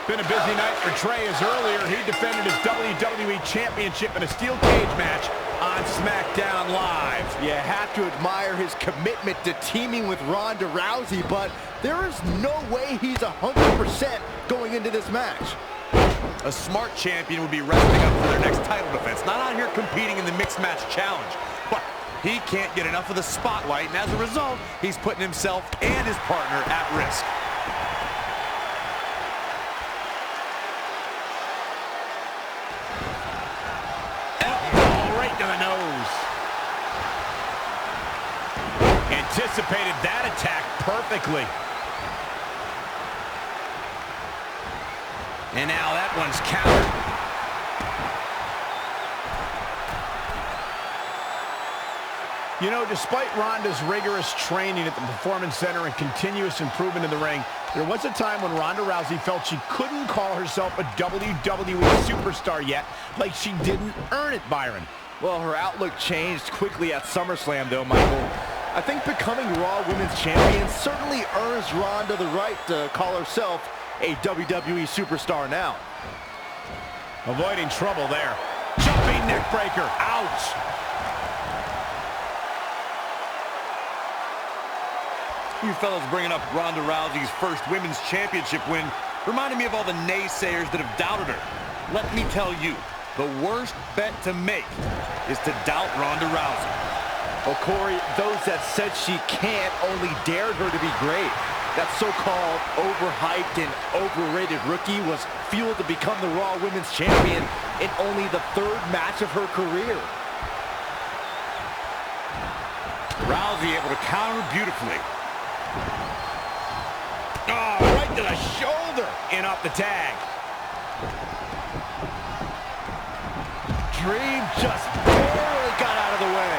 Been a busy night for Trey, as earlier he defended his WWE Championship in a steel cage match on SmackDown Live. You have to admire his commitment to teaming with Ronda Rousey, but there is no way he's 100% going into this match. A smart champion would be resting up for their next title defense, not out here competing in the mixed match challenge. But he can't get enough of the spotlight, and as a result, he's putting himself and his partner at risk. To the nose. Anticipated that attack perfectly. And now that one's countered. You know, despite Ronda's rigorous training at the Performance Center and continuous improvement in the ring, there was a time when Ronda Rousey felt she couldn't call herself a WWE superstar yet, like she didn't earn it, Byron. Well, her outlook changed quickly at SummerSlam, though, Michael. I think becoming Raw Women's Champion certainly earns Ronda the right to call herself a WWE superstar now. Avoiding trouble there. Jumping neckbreaker. Ouch. You fellas bringing up Ronda Rousey's first Women's Championship win reminded me of all the naysayers that have doubted her. Let me tell you, the worst bet to make is to doubt Ronda Rousey. Well, Corey, those that said she can't only dared her to be great. That so-called overhyped and overrated rookie was fueled to become the Raw Women's Champion in only the third match of her career. Rousey able to counter beautifully. Oh, right to the shoulder. And off the tag. Dream just barely got out of the way.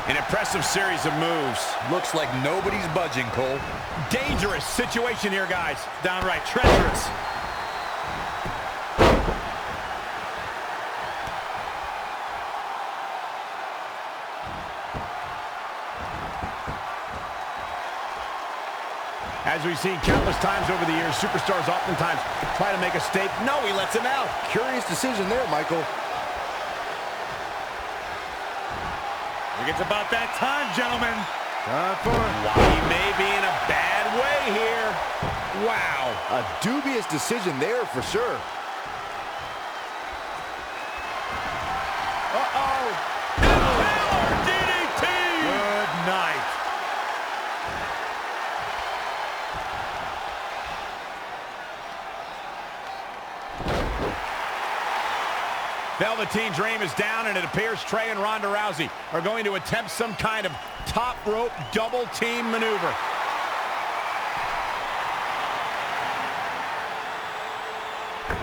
An impressive series of moves. Looks like nobody's budging, Cole. Dangerous situation here, guys. Downright treacherous. As we've seen countless times over the years, superstars oftentimes try to make a stake. No, he lets him out. Curious decision there, Michael. I think it's about that time, gentlemen. Time for it. He may be in a bad way here. Wow. A dubious decision there for sure. Uh-oh. Power DDT. Good night. Velveteen Dream is down, and it appears Trey and Ronda Rousey are going to attempt some kind of top rope double team maneuver.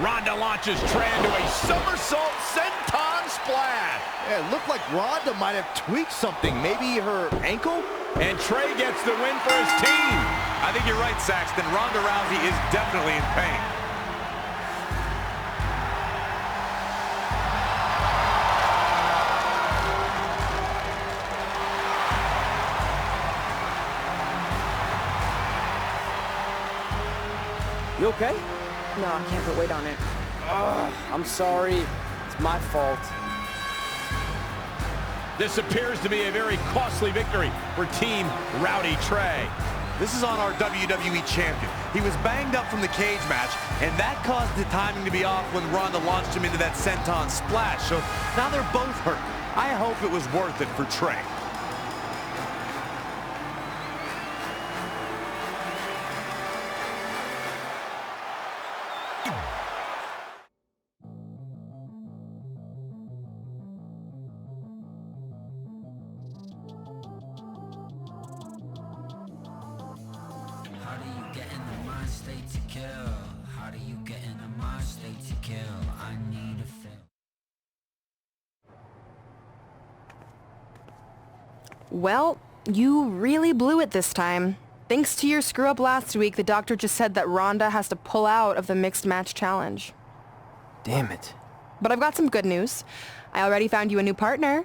Ronda launches Trey into a somersault senton splash. Yeah, it looked like Ronda might have tweaked something, maybe her ankle? And Trey gets the win for his team. I think you're right, Saxton. Ronda Rousey is definitely in pain. You okay? No, I can't put weight on it. I'm sorry. It's my fault. This appears to be a very costly victory for Team Rowdy Trey. This is on our WWE champion. He was banged up from the cage match, and that caused the timing to be off when Ronda launched him into that senton splash. So now they're both hurt. I hope it was worth it for Trey. Well, You really blew it this time. Thanks to your screw-up last week, the doctor just said that Rhonda has to pull out of the mixed match challenge. Damn it. But I've got some good news. I already found you a new partner.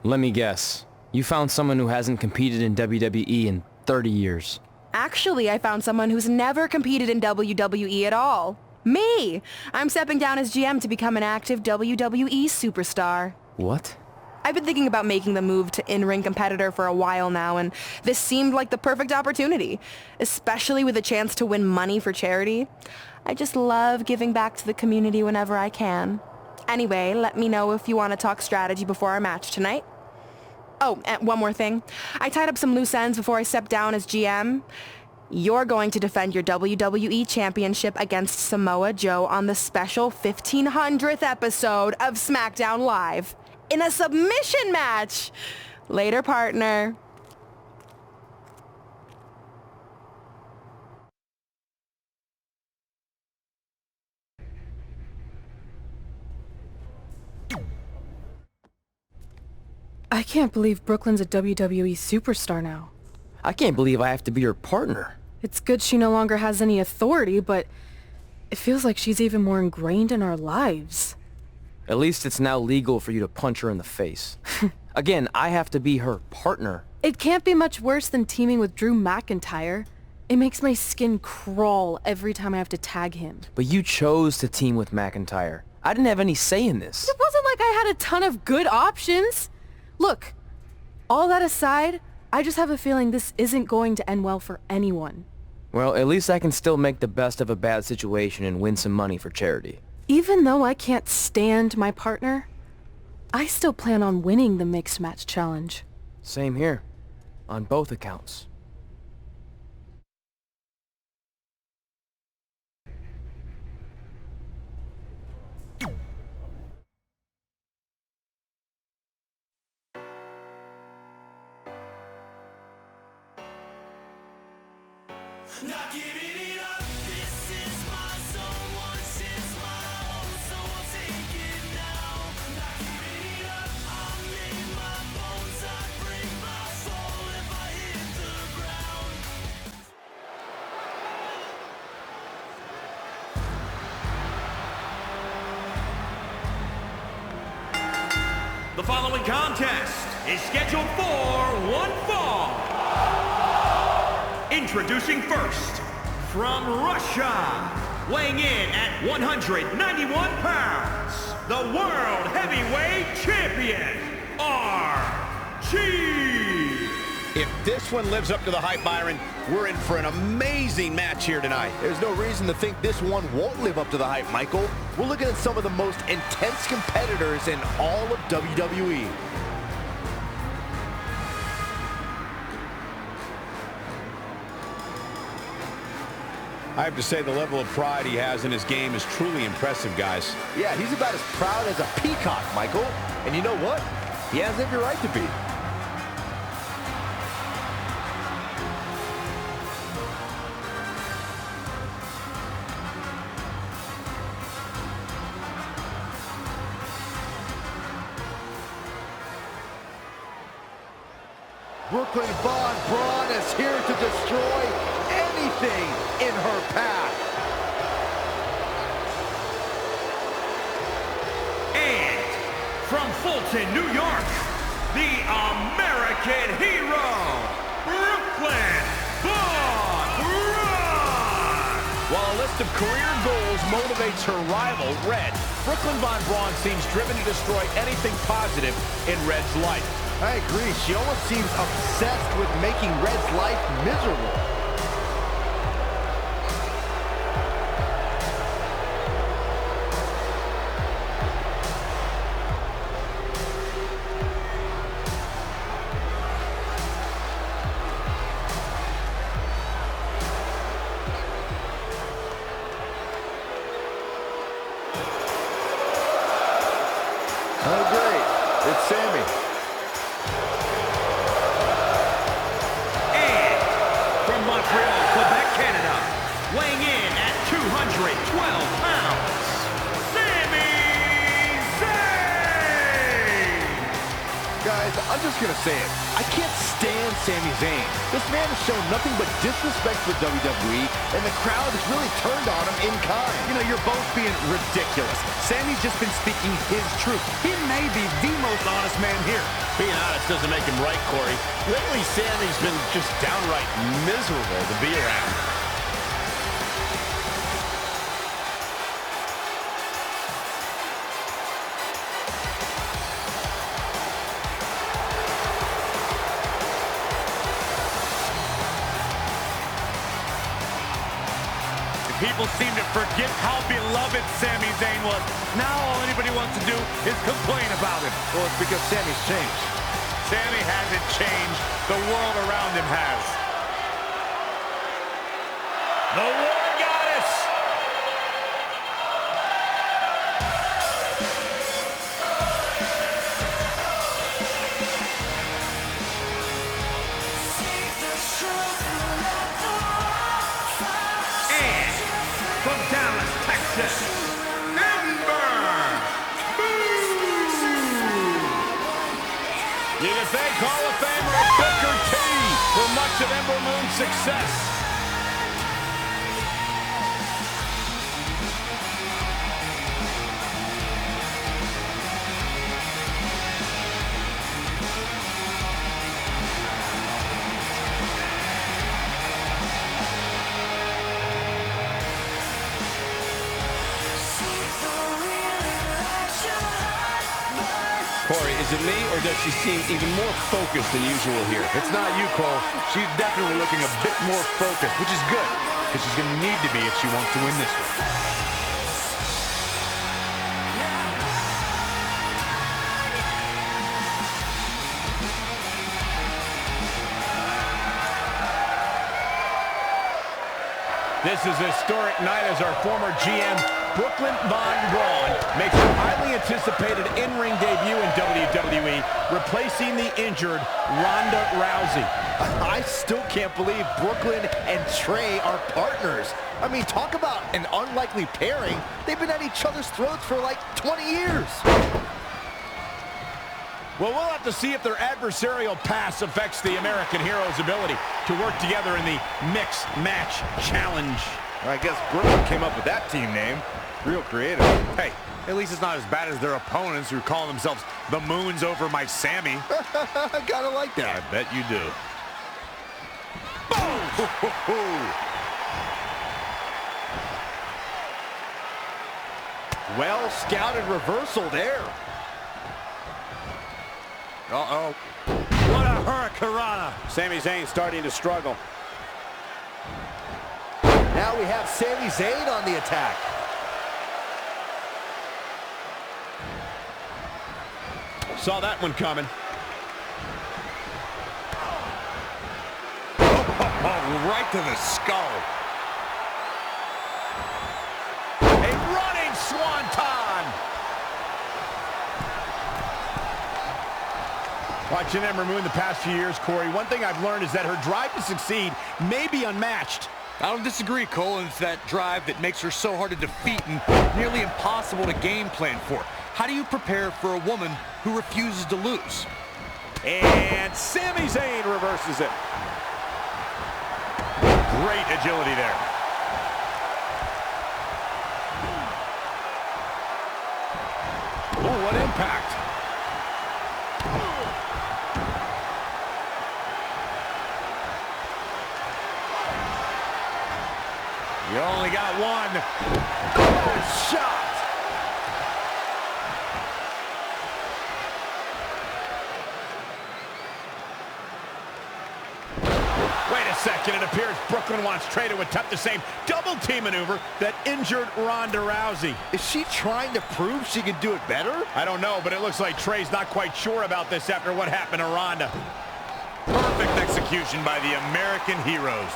Let me guess. You found someone who hasn't competed in WWE in 30 years. Actually, I found someone who's never competed in WWE at all. Me! I'm stepping down as GM to become an active WWE superstar. What? I've been thinking about making the move to in-ring competitor for a while now, and this seemed like the perfect opportunity, especially with a chance to win money for charity. I just love giving back to the community whenever I can. Anyway, let me know if you want to talk strategy before our match tonight. Oh, and one more thing. I tied up some loose ends before I stepped down as GM. You're going to defend your WWE Championship against Samoa Joe on the special 1500th episode of SmackDown Live. In a submission match! Later, partner. I can't believe Brooklyn's a WWE superstar now. I can't believe I have to be her partner. It's good she no longer has any authority, but it feels like she's even more ingrained in our lives. At least it's now legal for you to punch her in the face. Again, I have to be her partner. It can't be much worse than teaming with Drew McIntyre. It makes my skin crawl every time I have to tag him. But you chose to team with McIntyre. I didn't have any say in this. It wasn't like I had a ton of good options. Look, all that aside, I just have a feeling this isn't going to end well for anyone. Well, at least I can still make the best of a bad situation and win some money for charity. Even though I can't stand my partner, I still plan on winning the Mixed Match Challenge. Same here. On both accounts. Not giving it up. This is my zone. Once it's my own, so I'll take it now. Not giving it up. I'm in my bones. I break my soul if I hit the ground. The following contest is scheduled for one fall. Introducing first, from Russia, weighing in at 191 pounds, the World Heavyweight Champion, RG. If this one lives up to the hype, Byron, we're in for an amazing match here tonight. There's no reason to think this one won't live up to the hype, Michael. We're looking at some of the most intense competitors in all of WWE. I have to say the level of pride he has in his game is truly impressive, guys. Yeah, he's about as proud as a peacock, Michael. And you know what? He has every right to be. Brooklyn Braun is here to destroy anything in her path. And from Fulton, New York, the American hero, Brooklyn Braun. While a list of career goals motivates her rival, Red, Brooklyn Von Braun seems driven to destroy anything positive in Red's life. I agree. She almost seems obsessed with making Red's life miserable. Oh, great. It's Sammy. And from I'm just gonna say it. I can't stand Sami Zayn. This man has shown nothing but disrespect for WWE, and the crowd has really turned on him in kind. You know, you're both being ridiculous. Sami's just been speaking his truth. He may be the most honest man here. Being honest doesn't make him right, Corey. Lately, Sami's been just downright miserable to be around. People seem to forget how beloved Sami Zayn was. Now all anybody wants to do is complain about him. Well, it's because Sami's changed. Sami hasn't changed. The world around him has. The War Goddess! From Dallas, Texas, You can thank Hall of Famer Booker T for much of Ember Moon's success. Corey, is it me, or does she seem even more focused than usual here? It's not you, Cole. She's definitely looking a bit more focused, which is good, because she's going to need to be if she wants to win this one. This is a historic night as our former GM, Brooklyn Von Braun, makes her highly anticipated in-ring debut in WWE, replacing the injured Ronda Rousey. I still can't believe Brooklyn and Trey are partners. I mean, talk about an unlikely pairing. They've been at each other's throats for like 20 years. Well, we'll have to see if their adversarial past affects the American Hero's ability to work together in the Mixed Match Challenge. I guess Brooklyn came up with that team name. Real creative. Hey, at least it's not as bad as their opponents who call themselves the Moons over my Sammy. I gotta like that. I bet you do. Well scouted reversal there. Uh-oh. What a hurricanrana. Sami Zayn starting to struggle. Now we have Sami Zayn on the attack. Saw that one coming. Right to the skull. A running swanton. Watching Ember Moon the past few years, Corey, one thing I've learned is that her drive to succeed may be unmatched. I don't disagree, Cole, and it's that drive that makes her so hard to defeat and nearly impossible to game plan for. How do you prepare for a woman who refuses to lose? And Sami Zayn reverses it. Great agility there. Oh, what impact. You only got one. Good shot. Wait a second, it appears Brooklyn wants Trey to attempt the same double team maneuver that injured Ronda Rousey. Is she trying to prove she can do it better? I don't know, but it looks like Trey's not quite sure about this after what happened to Ronda. Perfect execution by the American Heroes.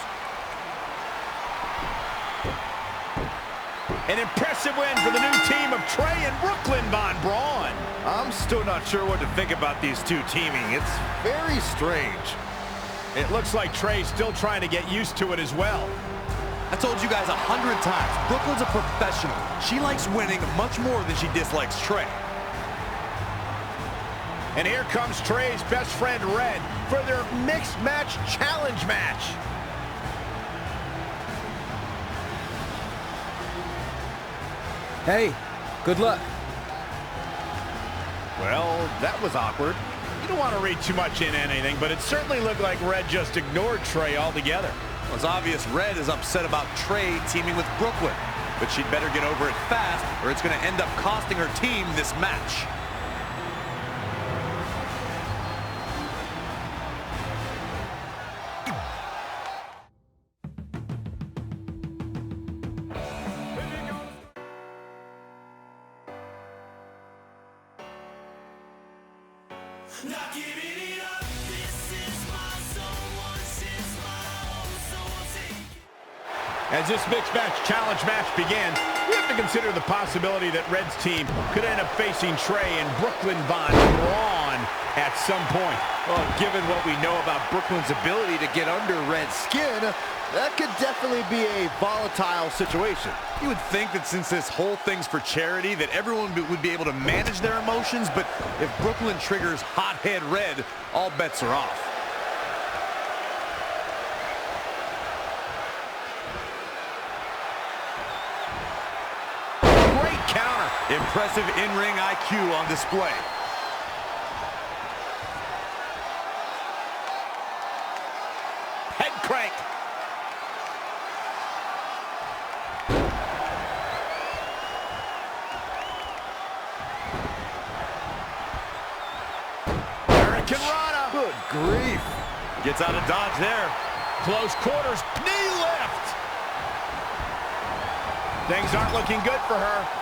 An impressive win for the new team of Trey and Brooklyn Von Braun. I'm still not sure what to think about these two teaming. It's very strange. It looks like Trey's still trying to get used to it as well. I told you guys 100 times, Brooklyn's a professional. She likes winning much more than she dislikes Trey. And here comes Trey's best friend, Red, for their mixed match challenge match. Hey, good luck. Well, that was awkward. You don't want to read too much into anything, but it certainly looked like Red just ignored Trey altogether. Well, it's obvious Red is upset about Trey teaming with Brooklyn, but she'd better get over it fast or it's going to end up costing her team this match. As this mixed match challenge match begins, we have to consider the possibility that Red's team could end up facing Trey and Brooklyn Von Braun at some point. Well, given what we know about Brooklyn's ability to get under Red's skin, that could definitely be a volatile situation. You would think that since this whole thing's for charity, that everyone would be able to manage their emotions, but if Brooklyn triggers hothead Red, all bets are off. Impressive in-ring IQ on display. Head crank. Hurricane Rana. Good grief. Gets out of dodge there. Close quarters. Knee lift. Things aren't looking good for her.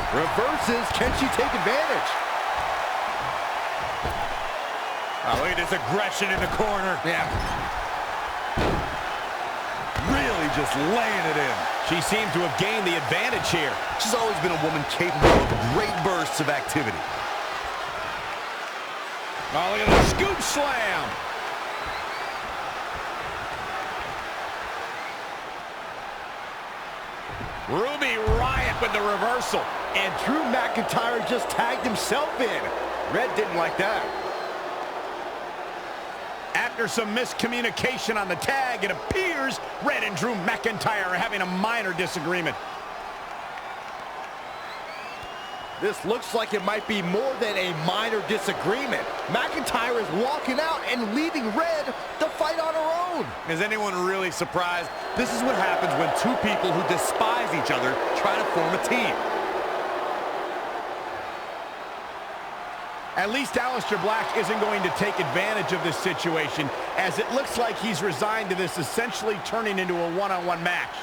Reverses. Can she take advantage? Oh, look at this aggression in the corner. Yeah. Really just laying it in. She seemed to have gained the advantage here. She's always been a woman capable of great bursts of activity. Oh, look at the scoop slam. Ruby Riott with the reversal. And Drew McIntyre just tagged himself in. Red didn't like that. After some miscommunication on the tag, it appears Red and Drew McIntyre are having a minor disagreement. This looks like it might be more than a minor disagreement. McIntyre is walking out and leaving Red to fight on her own. Is anyone really surprised? This is what happens when two people who despise each other try to form a team. At least Aleister Black isn't going to take advantage of this situation, as it looks like he's resigned to this essentially turning into a one-on-one match.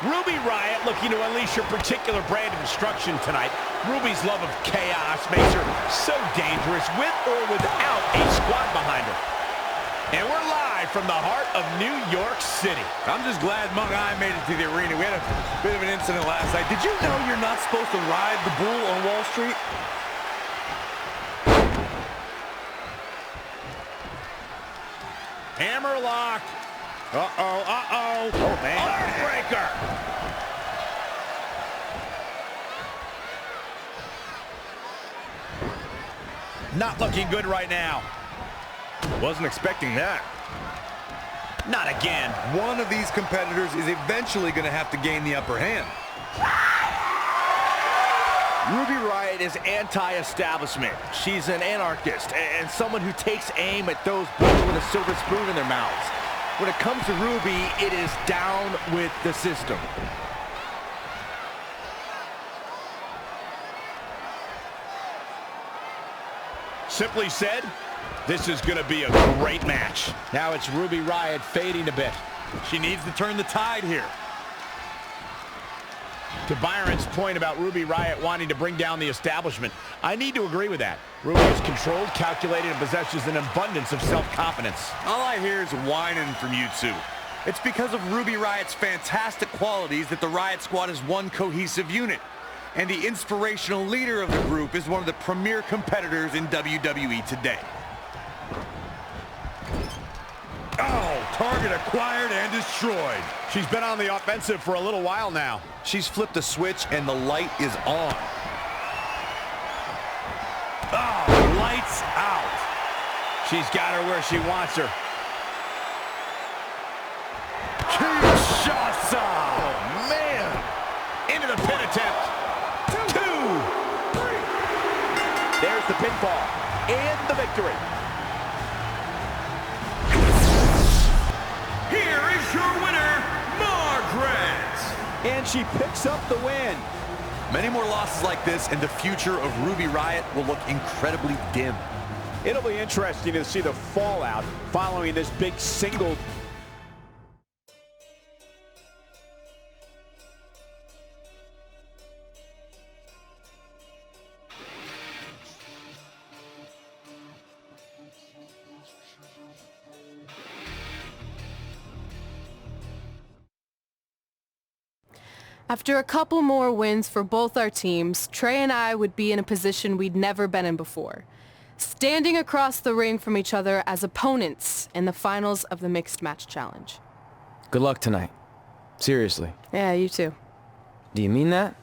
Ruby Riott looking to unleash her particular brand of destruction tonight. Ruby's love of chaos makes her so dangerous with or without a squad behind her. And we're live from the heart of New York City. I'm just glad Mung I made it to the arena. We had a bit of an incident last night. Did you know you're not supposed to ride the bull on Wall Street? Hammerlock. Uh-oh, uh-oh. Oh, man. Armbreaker. Not looking good right now. Wasn't expecting that. Not again. One of these competitors is eventually going to have to gain the upper hand. Ruby Riott is anti-establishment. She's an anarchist and someone who takes aim at those born with a silver spoon in their mouths. When it comes to Ruby, it is down with the system. Simply said, this is going to be a great match. Now it's Ruby Riott fading a bit. She needs to turn the tide here. To Byron's point about Ruby Riott wanting to bring down the establishment, I need to agree with that. Ruby is controlled, calculated, and possesses an abundance of self-confidence. All I hear is whining from you two. It's because of Ruby Riott's fantastic qualities that the Riott Squad is one cohesive unit. and the inspirational leader of the group is one of the premier competitors in WWE today. Oh, target acquired and destroyed. She's been on the offensive for a little while now. She's flipped a switch and the light is on. Oh, lights out. She's got her where she wants her. Kinshasa! Oh, man! Into the pin attempt. 2, 3. There's the pinfall and the victory. Here is your winner, Margaret. And she picks up the win. Many more losses like this, and the future of Ruby Riott will look incredibly dim. It'll be interesting to see the fallout following this big single. After a couple more wins for both our teams, Trey and I would be in a position we'd never been in before. Standing across the ring from each other as opponents in the finals of the Mixed Match Challenge. Good luck tonight. Seriously. Yeah, you too. Do you mean that?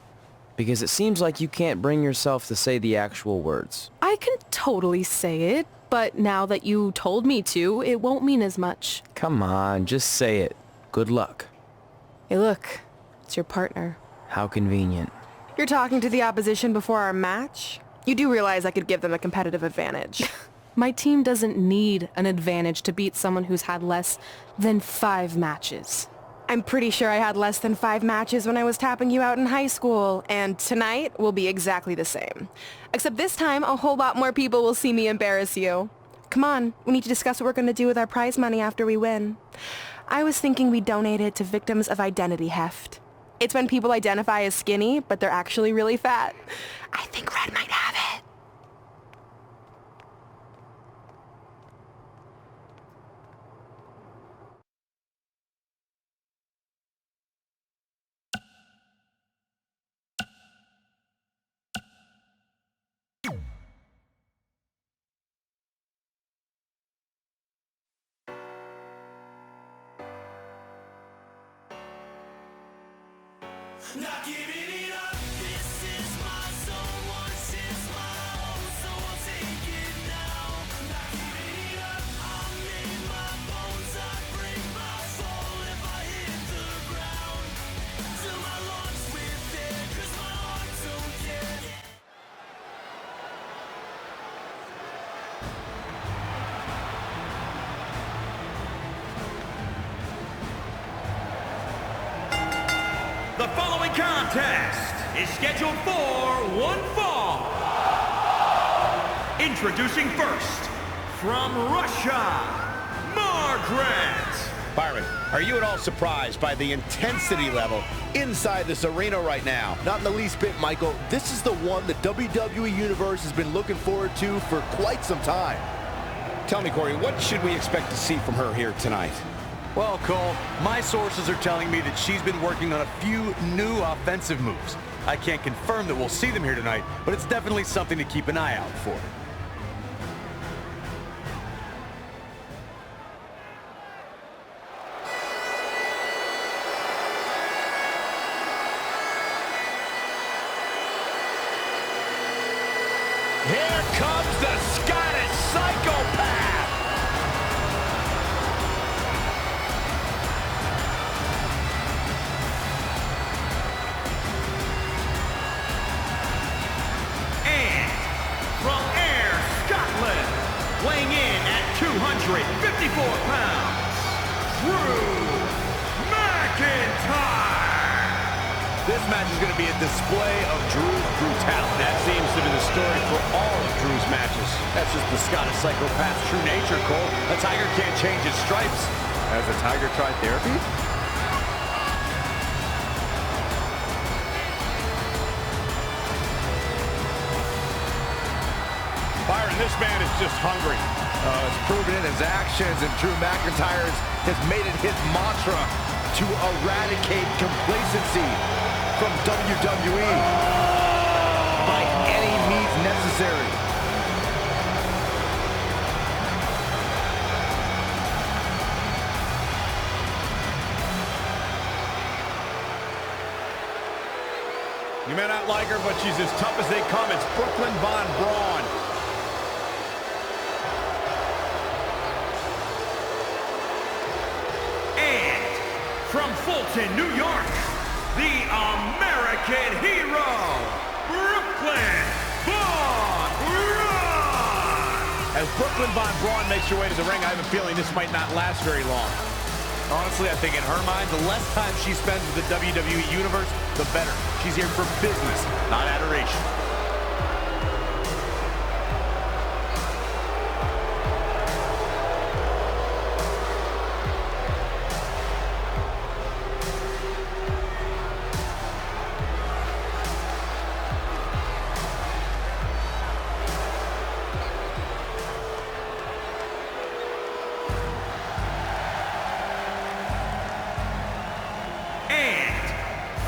Because it seems like you can't bring yourself to say the actual words. I can totally say it, but now that you told me to, it won't mean as much. Come on, just say it. Good luck. Hey, look. It's your partner. How convenient. You're talking to the opposition before our match? You do realize I could give them a competitive advantage. My team doesn't need an advantage to beat someone who's had less than 5 matches. I'm pretty sure I had less than 5 matches when I was tapping you out in high school, and tonight will be exactly the same. Except this time, a whole lot more people will see me embarrass you. Come on, we need to discuss what we're going to do with our prize money after we win. I was thinking we'd donate it to victims of identity heft. It's when people identify as skinny, but they're actually really fat. I think Red might have it. Not giving it up, this is my zone. Once it's my own, so I'll take it now. Not giving it up, I'll name my bones. I break my fall if I hit the ground. Till my lungs with air, 'cause my heart don't care. The following contest is scheduled for one fall. Introducing first, from Russia, Margaret. Byron, are you at all surprised by the intensity level inside this arena right now? Not in the least bit, Michael. This is the one the WWE Universe has been looking forward to for quite some time. Tell me, Corey, what should we expect to see from her here tonight? Well, Cole, my sources are telling me that she's been working on a few new offensive moves. I can't confirm that we'll see them here tonight, but it's definitely something to keep an eye out for. Here comes the Scottish Psychopath! Weighing in at 254 pounds, Drew McIntyre. This match is going to be a display of Drew's brutality. That seems to be the story for all of Drew's matches. That's just the Scottish Psychopath's true nature, Cole. A tiger can't change his stripes. Has a tiger tried therapy? Byron, this man is just hungry. It's proven in his actions, and Drew McIntyre has made it his mantra to eradicate complacency from WWE. needs necessary. You may not like her, but she's as tough as they come. It's Brooklyn Von Braun. And from Fulton, New York, the American hero, Brooklyn Von Braun. As Brooklyn Von Braun makes her way to the ring, I have a feeling this might not last very long. Honestly, I think in her mind, the less time she spends with the WWE Universe, the better. She's here for business, not adoration.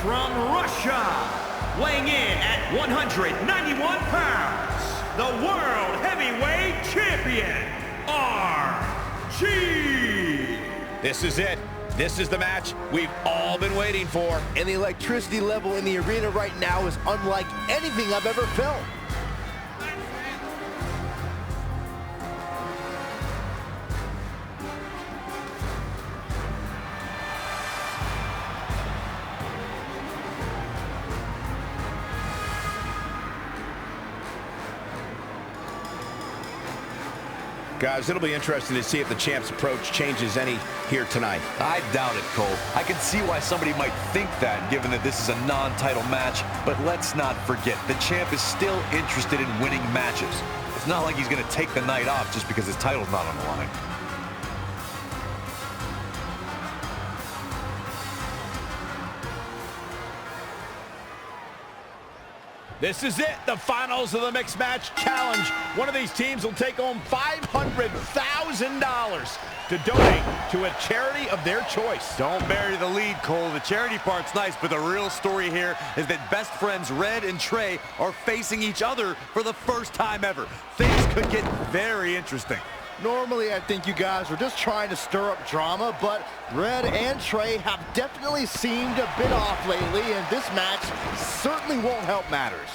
From Russia, weighing in at 191 pounds, the World Heavyweight Champion, RG. This is it. This is the match we've all been waiting for. And the electricity level in the arena right now is unlike anything I've ever felt. Guys, it'll be interesting to see if the champ's approach changes any here tonight. I doubt it, Cole. I can see why somebody might think that, given that this is a non-title match. But let's not forget, the champ is still interested in winning matches. It's not like he's going to take the night off just because his title's not on the line. This is it, the finals of the Mixed Match Challenge. One of these teams will take home $500,000 to donate to a charity of their choice. Don't bury the lead, Cole. The charity part's nice, but the real story here is that best friends Red and Trey are facing each other for the first time ever. Things could get very interesting. Normally, I think you guys were just trying to stir up drama, but Red and Trey have definitely seemed a bit off lately, and this match certainly won't help matters.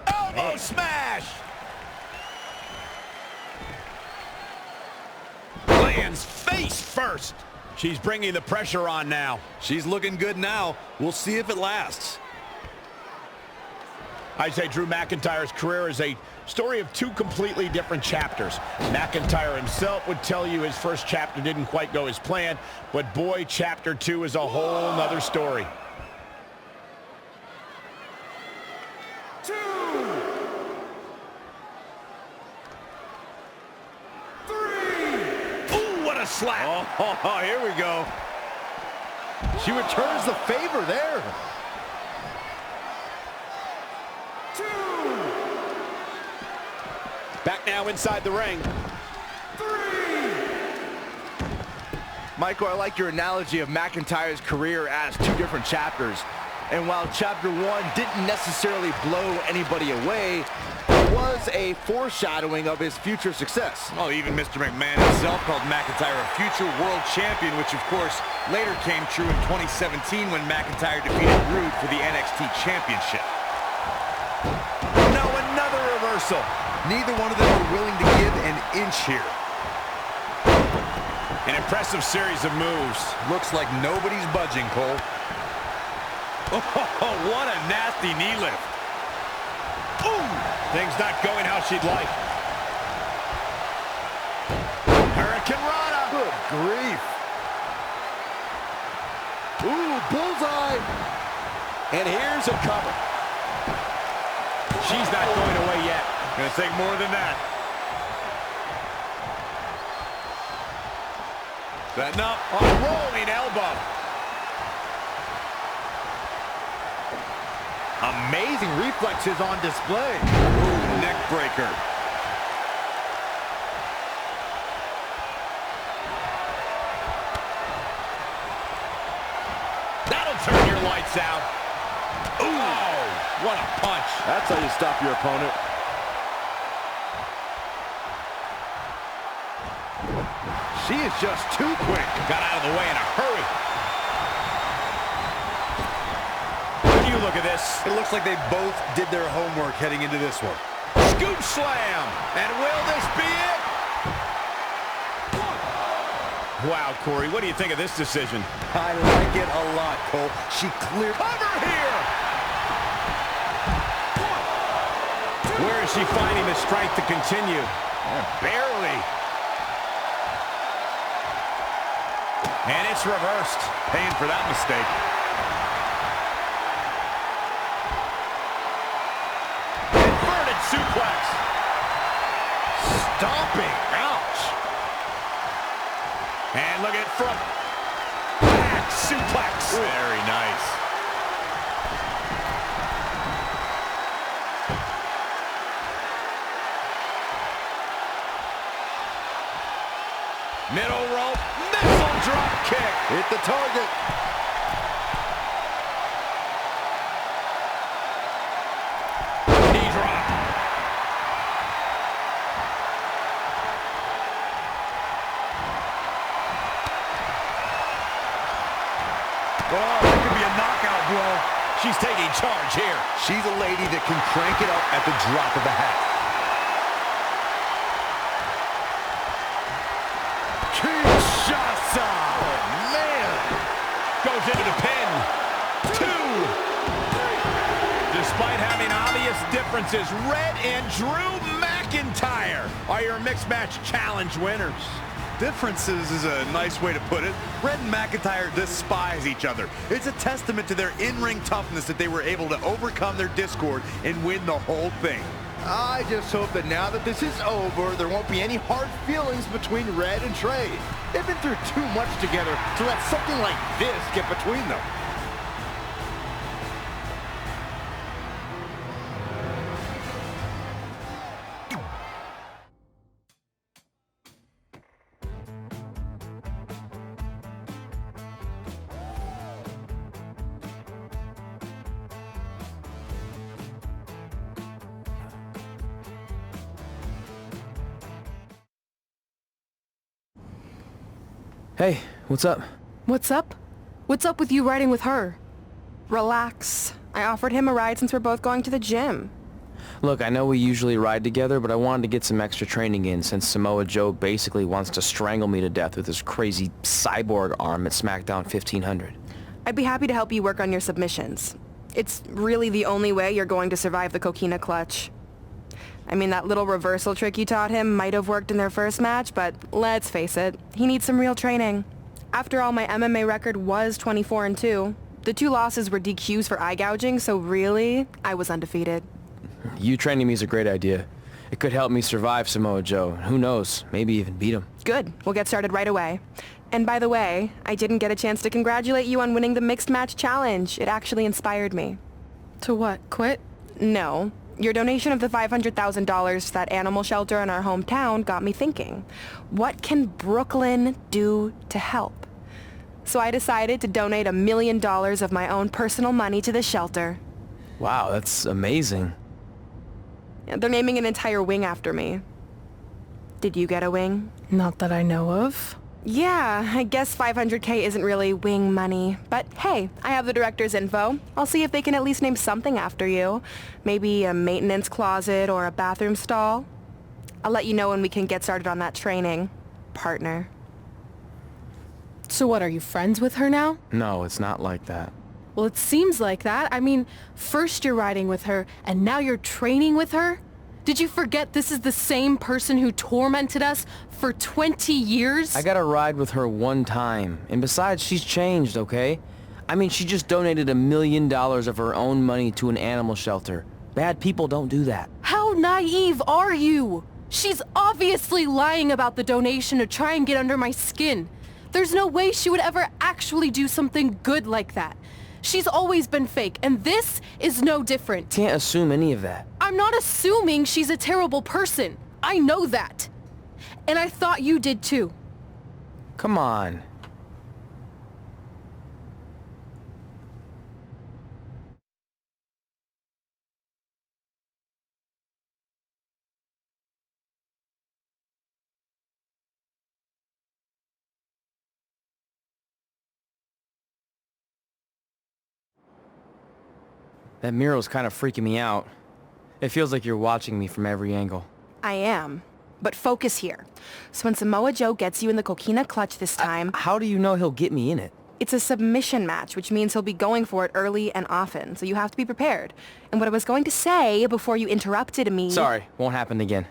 Elbow smash! Lands face first. She's bringing the pressure on now. She's looking good now. We'll see if it lasts. I'd say Drew McIntyre's career is a story of two completely different chapters. McIntyre himself would tell you his first chapter didn't quite go as planned, but boy, chapter 2 is a whole nother story. 2, 3. Ooh, what a slap. Oh, here we go. She returns the favor there. 2. Back now inside the ring. 3. Michael, I like your analogy of McIntyre's career as two different chapters. And while chapter 1 didn't necessarily blow anybody away, it was a foreshadowing of his future success. Oh, even Mr. McMahon himself called McIntyre a future world champion, which of course later came true in 2017 when McIntyre defeated Rude for the NXT Championship. Now another reversal. Neither one of them are willing to give an inch here. An impressive series of moves. Looks like nobody's budging, Cole. Oh, what a nasty knee lift. Ooh, things not going how she'd like. Hurricane Rana. Good grief. Ooh, bullseye. And here's a cover. She's not going away yet. Gonna take more than that. Setting up on a rolling elbow. Amazing reflexes on display. Ooh, neck breaker. kicks out. Ooh, what a punch. That's how you stop your opponent. She is just too quick. Got out of the way in a hurry. When you look at this, it looks like they both did their homework heading into this one. Scoop slam. And will this be it? Wow, Corey, what do you think of this decision? I like it a lot, Cole. She cleared. Cover here. Where is she finding the strength to continue? Barely. And it's reversed. Paying for that mistake. Inverted suplex. Stomping. Ouch. And look at it from back suplex. Very nice. Middle rope, missile drop kick. Hit the target. Knee drop. Oh, that could be a knockout blow. She's taking charge here. She's a lady that can crank it up at the drop of a hat. Kinshasa. Oh, man. Goes into the pin. 2. Despite having obvious differences, Red and Drew McIntyre are your mixed match challenge winners. Differences is a nice way to put it. Red and McIntyre despise each other. It's a testament to their in-ring toughness that they were able to overcome their discord and win the whole thing. I just hope that now that this is over, there won't be any hard feelings between Red and Trey. They've been through too much together to let something like this get between them. Hey, what's up? What's up? What's up with you riding with her? Relax. I offered him a ride since we're both going to the gym. Look, I know we usually ride together, but I wanted to get some extra training in since Samoa Joe basically wants to strangle me to death with his crazy cyborg arm at SmackDown 1500. I'd be happy to help you work on your submissions. It's really the only way you're going to survive the coquina clutch. I mean, that little reversal trick you taught him might have worked in their first match, but let's face it, he needs some real training. After all, my MMA record was 24-2. The 2 losses were DQs for eye gouging, so really, I was undefeated. You training me is a great idea. It could help me survive Samoa Joe. Who knows, maybe even beat him. Good. We'll get started right away. And by the way, I didn't get a chance to congratulate you on winning the Mixed Match Challenge. It actually inspired me. To what, quit? No. Your donation of the $500,000 to that animal shelter in our hometown got me thinking. What can Brooklyn do to help? So I decided to donate $1 million of my own personal money to the shelter. Wow, that's amazing. They're naming an entire wing after me. Did you get a wing? Not that I know of. Yeah, I guess $500K isn't really wing money. But hey, I have the director's info. I'll see if they can at least name something after you. Maybe a maintenance closet or a bathroom stall. I'll let you know when we can get started on that training, partner. So what, are you friends with her now? No, it's not like that. Well, it seems like that. I mean, first you're riding with her, and now you're training with her? Did you forget this is the same person who tormented us for 20 years? I got to ride with her one time. And besides, she's changed, okay? I mean, she just donated $1 million of her own money to an animal shelter. Bad people don't do that. How naive are you? She's obviously lying about the donation to try and get under my skin. There's no way she would ever actually do something good like that. She's always been fake, and this is no different. Can't assume any of that. I'm not assuming she's a terrible person. I know that. And I thought you did too. Come on. That mural's kind of freaking me out. It feels like you're watching me from every angle. I am. But focus here. So when Samoa Joe gets you in the coquina clutch this time... How do you know he'll get me in it? It's a submission match, which means he'll be going for it early and often, so you have to be prepared. And what I was going to say before you interrupted me... Sorry, won't happen again.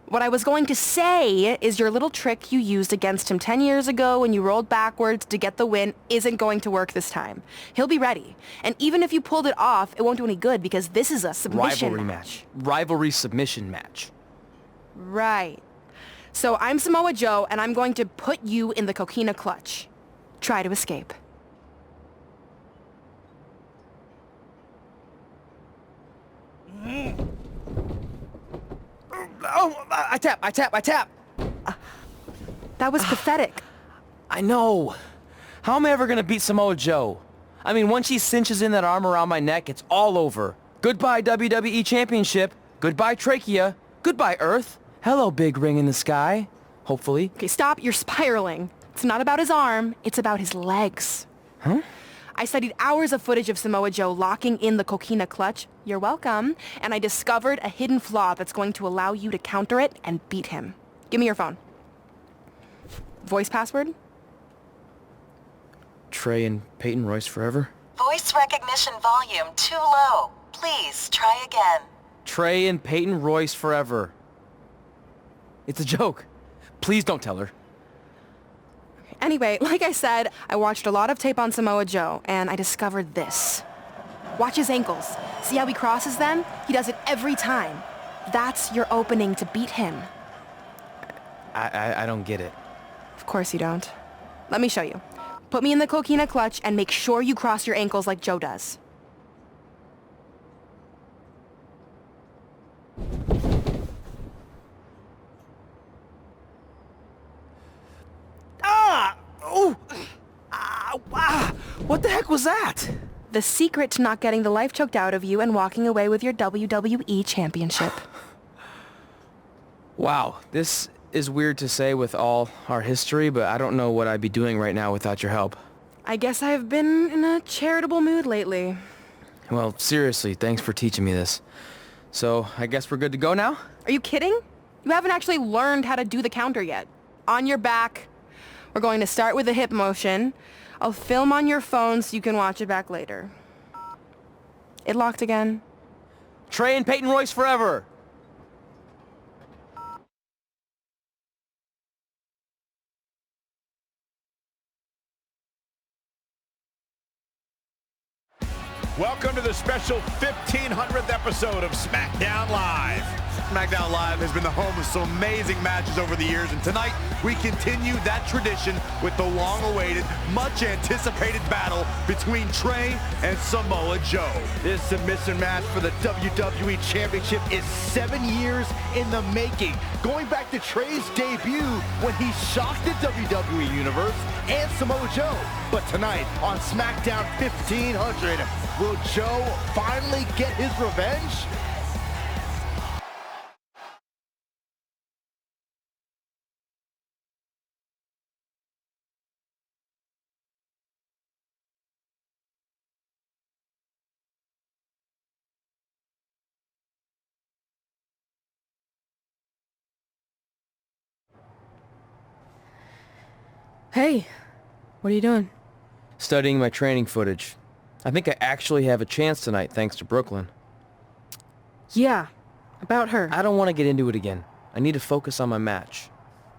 What I was going to say is your little trick you used against him 10 years ago when you rolled backwards to get the win isn't going to work this time. He'll be ready. And even if you pulled it off, it won't do any good because this is a submission Rivalry match. Rivalry submission match. Right. So I'm Samoa Joe, and I'm going to put you in the coquina clutch. Try to escape. Oh, I tap. That was pathetic. I know. How am I ever gonna beat Samoa Joe? I mean, once he cinches in that arm around my neck, it's all over. Goodbye WWE Championship. Goodbye Trachea. Goodbye Earth. Hello, big ring in the sky. Hopefully. Okay, stop. You're spiraling. It's not about his arm. It's about his legs. Huh? I studied hours of footage of Samoa Joe locking in the coquina clutch. You're welcome. And I discovered a hidden flaw that's going to allow you to counter it and beat him. Give me your phone. Voice password? Trey and Peyton Royce forever? Voice recognition volume too low. Please try again. Trey and Peyton Royce forever. It's a joke. Please don't tell her. Anyway, like I said, I watched a lot of tape on Samoa Joe, and I discovered this. Watch his ankles. See how he crosses them? He does it every time. That's your opening to beat him. I don't get it. Of course you don't. Let me show you. Put me in the coquina clutch and make sure you cross your ankles like Joe does. What the heck was that? The secret to not getting the life choked out of you and walking away with your WWE Championship. Wow, this is weird to say with all our history, but I don't know what I'd be doing right now without your help. I guess I've been in a charitable mood lately. Well, seriously, thanks for teaching me this. So, I guess we're good to go now? Are you kidding? You haven't actually learned how to do the counter yet. On your back. We're going to start with the hip motion. I'll film on your phone so you can watch it back later. It locked again. Trey and Peyton Royce forever! Welcome to the special 1500th episode of SmackDown Live. SmackDown Live has been the home of some amazing matches over the years, and tonight we continue that tradition with the long-awaited, much-anticipated battle between Trey and Samoa Joe. This submission match for the WWE Championship is 7 years in the making, going back to Trey's debut when he shocked the WWE Universe and Samoa Joe. But tonight on SmackDown 1500, will Joe finally get his revenge? Hey, what are you doing? Studying my training footage. I think I actually have a chance tonight thanks to Brooklyn. Yeah, about her. I don't want to get into it again. I need to focus on my match.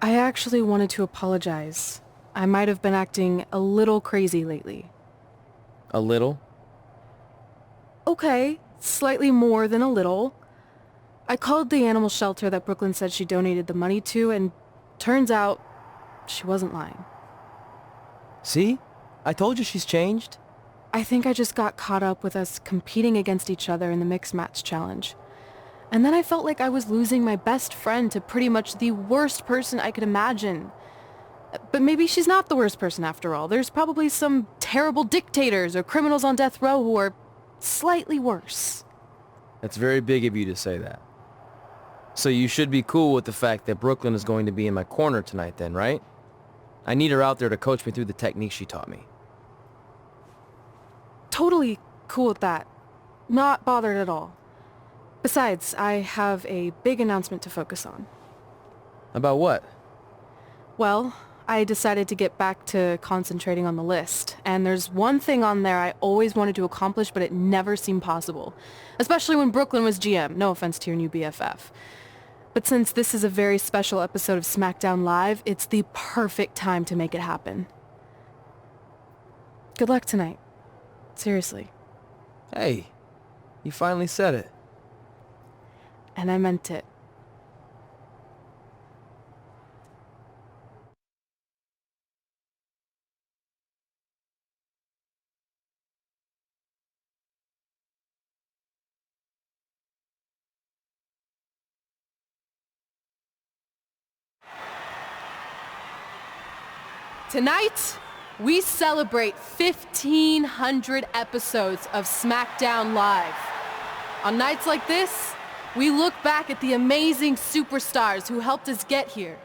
I actually wanted to apologize. I might have been acting a little crazy lately. A little? Okay, slightly more than a little. I called the animal shelter that Brooklyn said she donated the money to, and turns out she wasn't lying. See? I told you she's changed. I think I just got caught up with us competing against each other in the mixed match challenge. And then I felt like I was losing my best friend to pretty much the worst person I could imagine. But maybe she's not the worst person after all. There's probably some terrible dictators or criminals on death row who are slightly worse. That's very big of you to say that. So you should be cool with the fact that Brooklyn is going to be in my corner tonight then, right? I need her out there to coach me through the technique she taught me. Totally cool with that. Not bothered at all. Besides, I have a big announcement to focus on. About what? Well, I decided to get back to concentrating on the list, and there's one thing on there I always wanted to accomplish, but it never seemed possible. Especially when Brooklyn was GM, no offense to your new BFF. But since this is a very special episode of SmackDown Live, it's the perfect time to make it happen. Good luck tonight. Seriously. Hey, you finally said it. And I meant it. Tonight, we celebrate 1,500 episodes of SmackDown Live. On nights like this, we look back at the amazing superstars who helped us get here.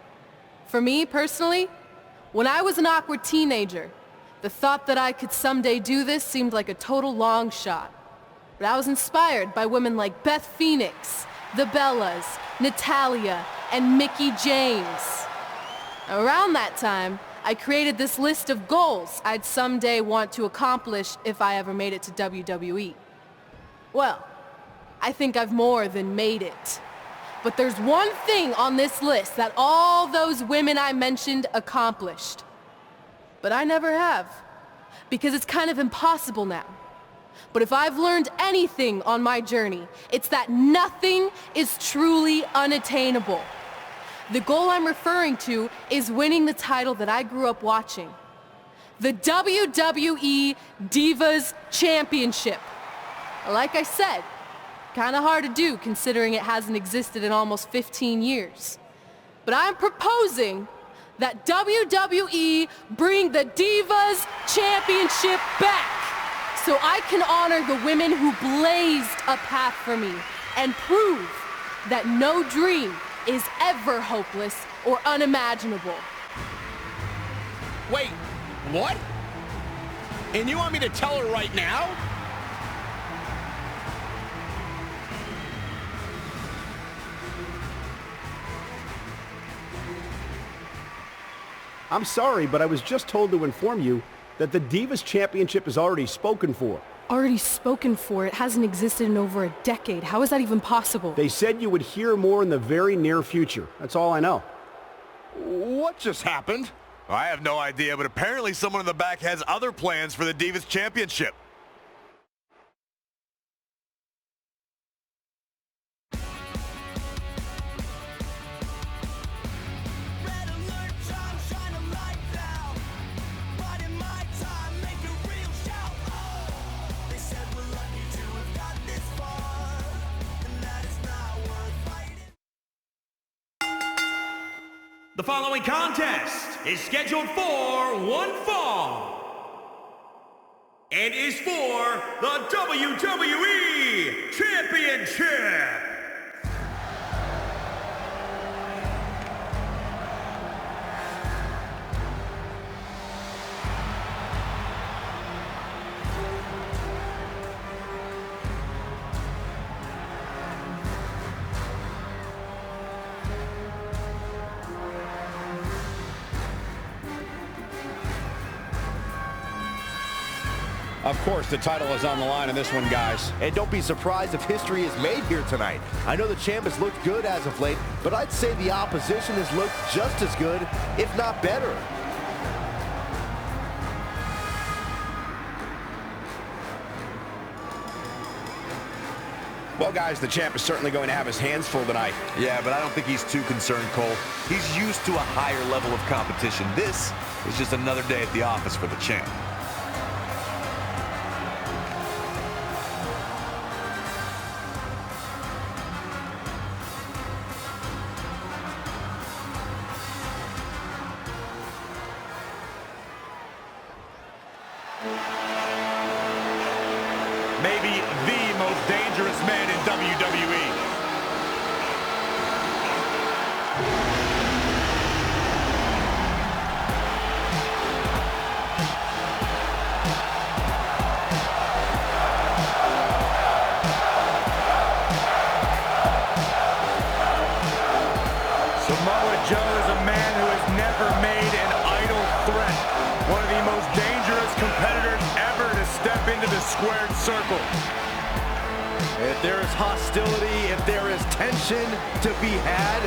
For me, personally, when I was an awkward teenager, the thought that I could someday do this seemed like a total long shot. But I was inspired by women like Beth Phoenix, the Bellas, Natalia, and Mickie James. Around that time, I created this list of goals I'd someday want to accomplish if I ever made it to WWE. Well, I think I've more than made it. But there's one thing on this list that all those women I mentioned accomplished. But I never have, because it's kind of impossible now. But if I've learned anything on my journey, it's that nothing is truly unattainable. The goal I'm referring to is winning the title that I grew up watching. The WWE Divas Championship. Like I said, kind of hard to do considering it hasn't existed in almost 15 years. But I'm proposing that WWE bring the Divas Championship back so I can honor the women who blazed a path for me and prove that no dream is ever hopeless or unimaginable. Wait, what? And you want me to tell her right now? I'm sorry, but I was just told to inform you that the Divas Championship is already spoken for. Already spoken for? It hasn't existed in over a decade. How is that even possible? They said you would hear more in the very near future. That's all I know. What just happened? I have no idea, but apparently someone in the back has other plans for the Divas Championship. The following contest is scheduled for one fall and is for the WWE Championship. Of course, the title is on the line in this one, guys. And don't be surprised if history is made here tonight. I know the champ has looked good as of late, but I'd say the opposition has looked just as good, if not better. Well, guys, the champ is certainly going to have his hands full tonight. Yeah, but I don't think he's too concerned, Cole. He's used to a higher level of competition. This is just another day at the office for the champ. Maybe the most dangerous man in WWE. into the squared circle. If there is hostility, if there is tension to be had,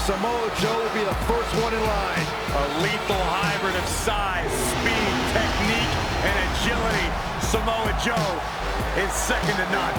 Samoa Joe will be the first one in line. A lethal hybrid of size, speed, technique, and agility. Samoa Joe is second to none.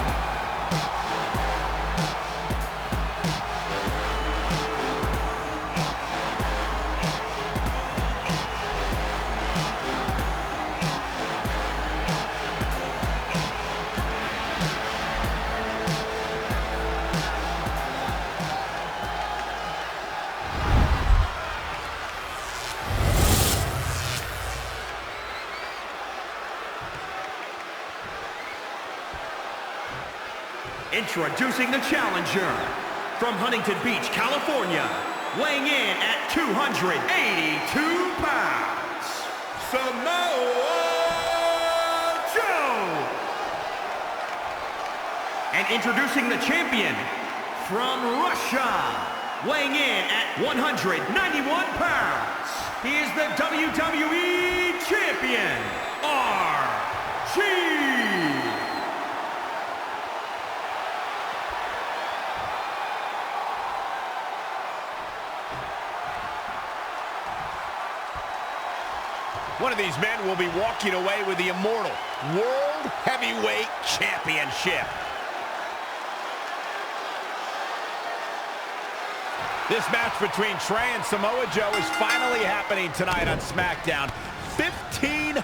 Introducing the challenger from Huntington Beach, California, weighing in at 282 pounds, Samoa Joe. And introducing the champion from Russia, weighing in at 191 pounds, he is the WWE champion, Rash'aGames. One of these men will be walking away with the immortal World Heavyweight Championship. This match between Trey and Samoa Joe is finally happening tonight on SmackDown. 1,500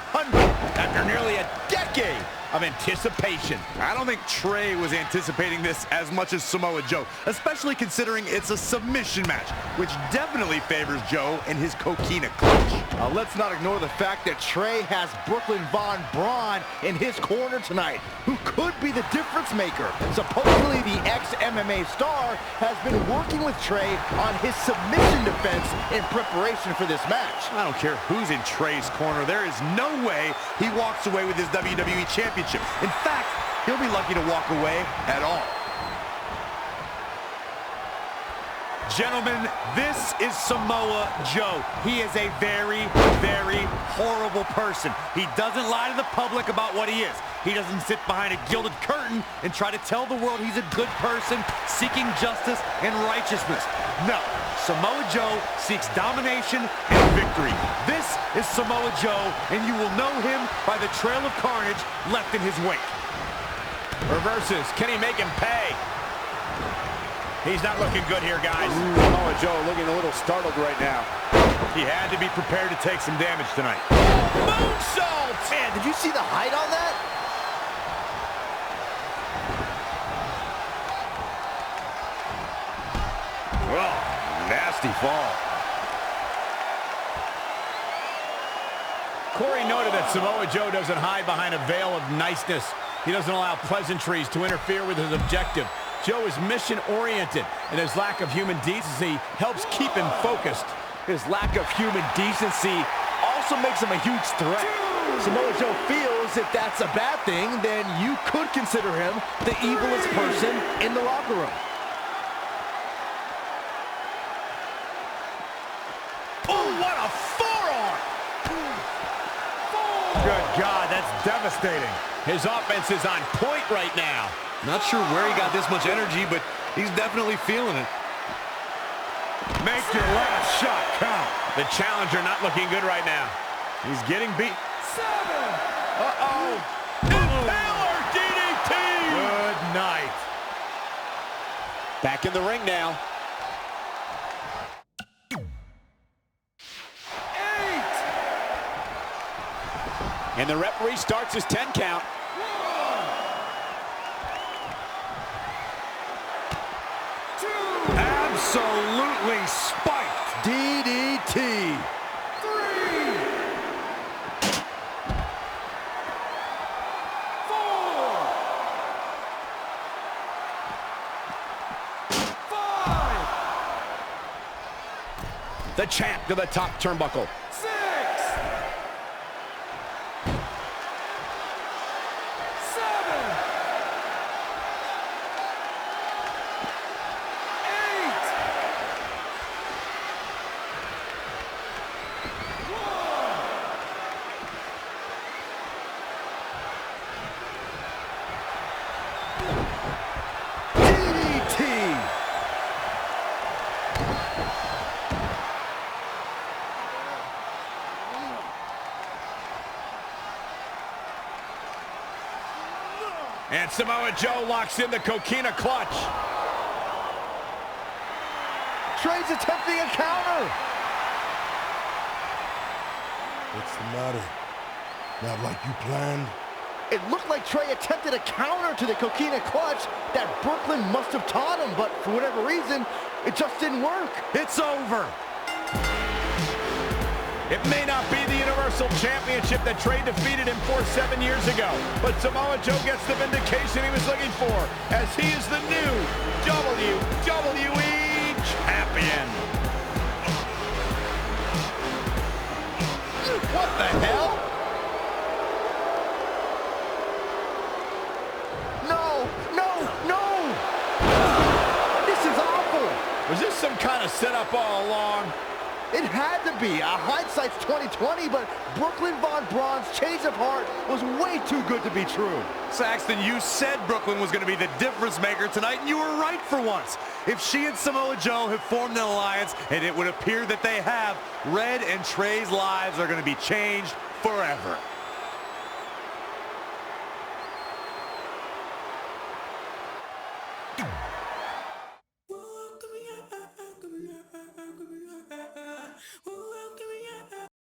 after nearly a decade of anticipation. I don't think Trey was anticipating this as much as Samoa Joe, especially considering it's a submission match, which definitely favors Joe and his coquina clutch. Let's not ignore the fact that Trey has Brooklyn Von Braun in his corner tonight, who could be the difference maker. Supposedly, the ex-MMA star has been working with Trey on his submission defense in preparation for this match. I don't care who's in Trey's corner. There is no way he walks away with his WWE Championship. In fact, he'll be lucky to walk away at all. Gentlemen, this is Samoa Joe. He is a very, very horrible person. He doesn't lie to the public about what he is. He doesn't sit behind a gilded curtain and try to tell the world he's a good person seeking justice and righteousness. No, Samoa Joe seeks domination and victory. This is Samoa Joe, and you will know him by the trail of carnage left in his wake. Reverses. Can he make him pay? He's not looking good here, guys. Samoa Joe looking a little startled right now. He had to be prepared to take some damage tonight. Moonsault! Man, did you see the height on that? Well, nasty fall. Corey noted that Samoa Joe doesn't hide behind a veil of niceness. He doesn't allow pleasantries to interfere with his objective. Joe is mission-oriented, and his lack of human decency helps keep him focused. His lack of human decency also makes him a huge threat. Samoa Joe feels if that's a bad thing, then you could consider him the evilest person in the locker room. Oh, what a forearm! Good God, that's devastating. His offense is on point right now. Not sure where he got this much energy, but he's definitely feeling it. Make your last shot count. The challenger not looking good right now. He's getting beat. 7. Uh-oh. Impaler DDT. Good night. Back in the ring now. 8. And the referee starts his 10 count. Absolutely spiked. DDT. 3. 4. 5. The champ to the top turnbuckle. 6. 7. 1. And Samoa Joe locks in the coquina clutch. Trey's attempting a counter. What's the matter? Not like you planned? It looked like Trey attempted a counter to the coquina clutch that Brooklyn must have taught him, but for whatever reason, it just didn't work. It's over. It may not be the Universal Championship that Trey defeated him for 7 years ago, but Samoa Joe gets the vindication he was looking for, as he is the new WWE Champion. What the hell? No! This is awful. Was this some kind of setup all along? It had to be. Hindsight's 20/20, but Brooklyn Von Braun's change of heart was way too good to be true. Saxton, you said Brooklyn was going to be the difference maker tonight, and you were right for once. If she and Samoa Joe have formed an alliance, and it would appear that they have, Red and Trey's lives are going to be changed forever.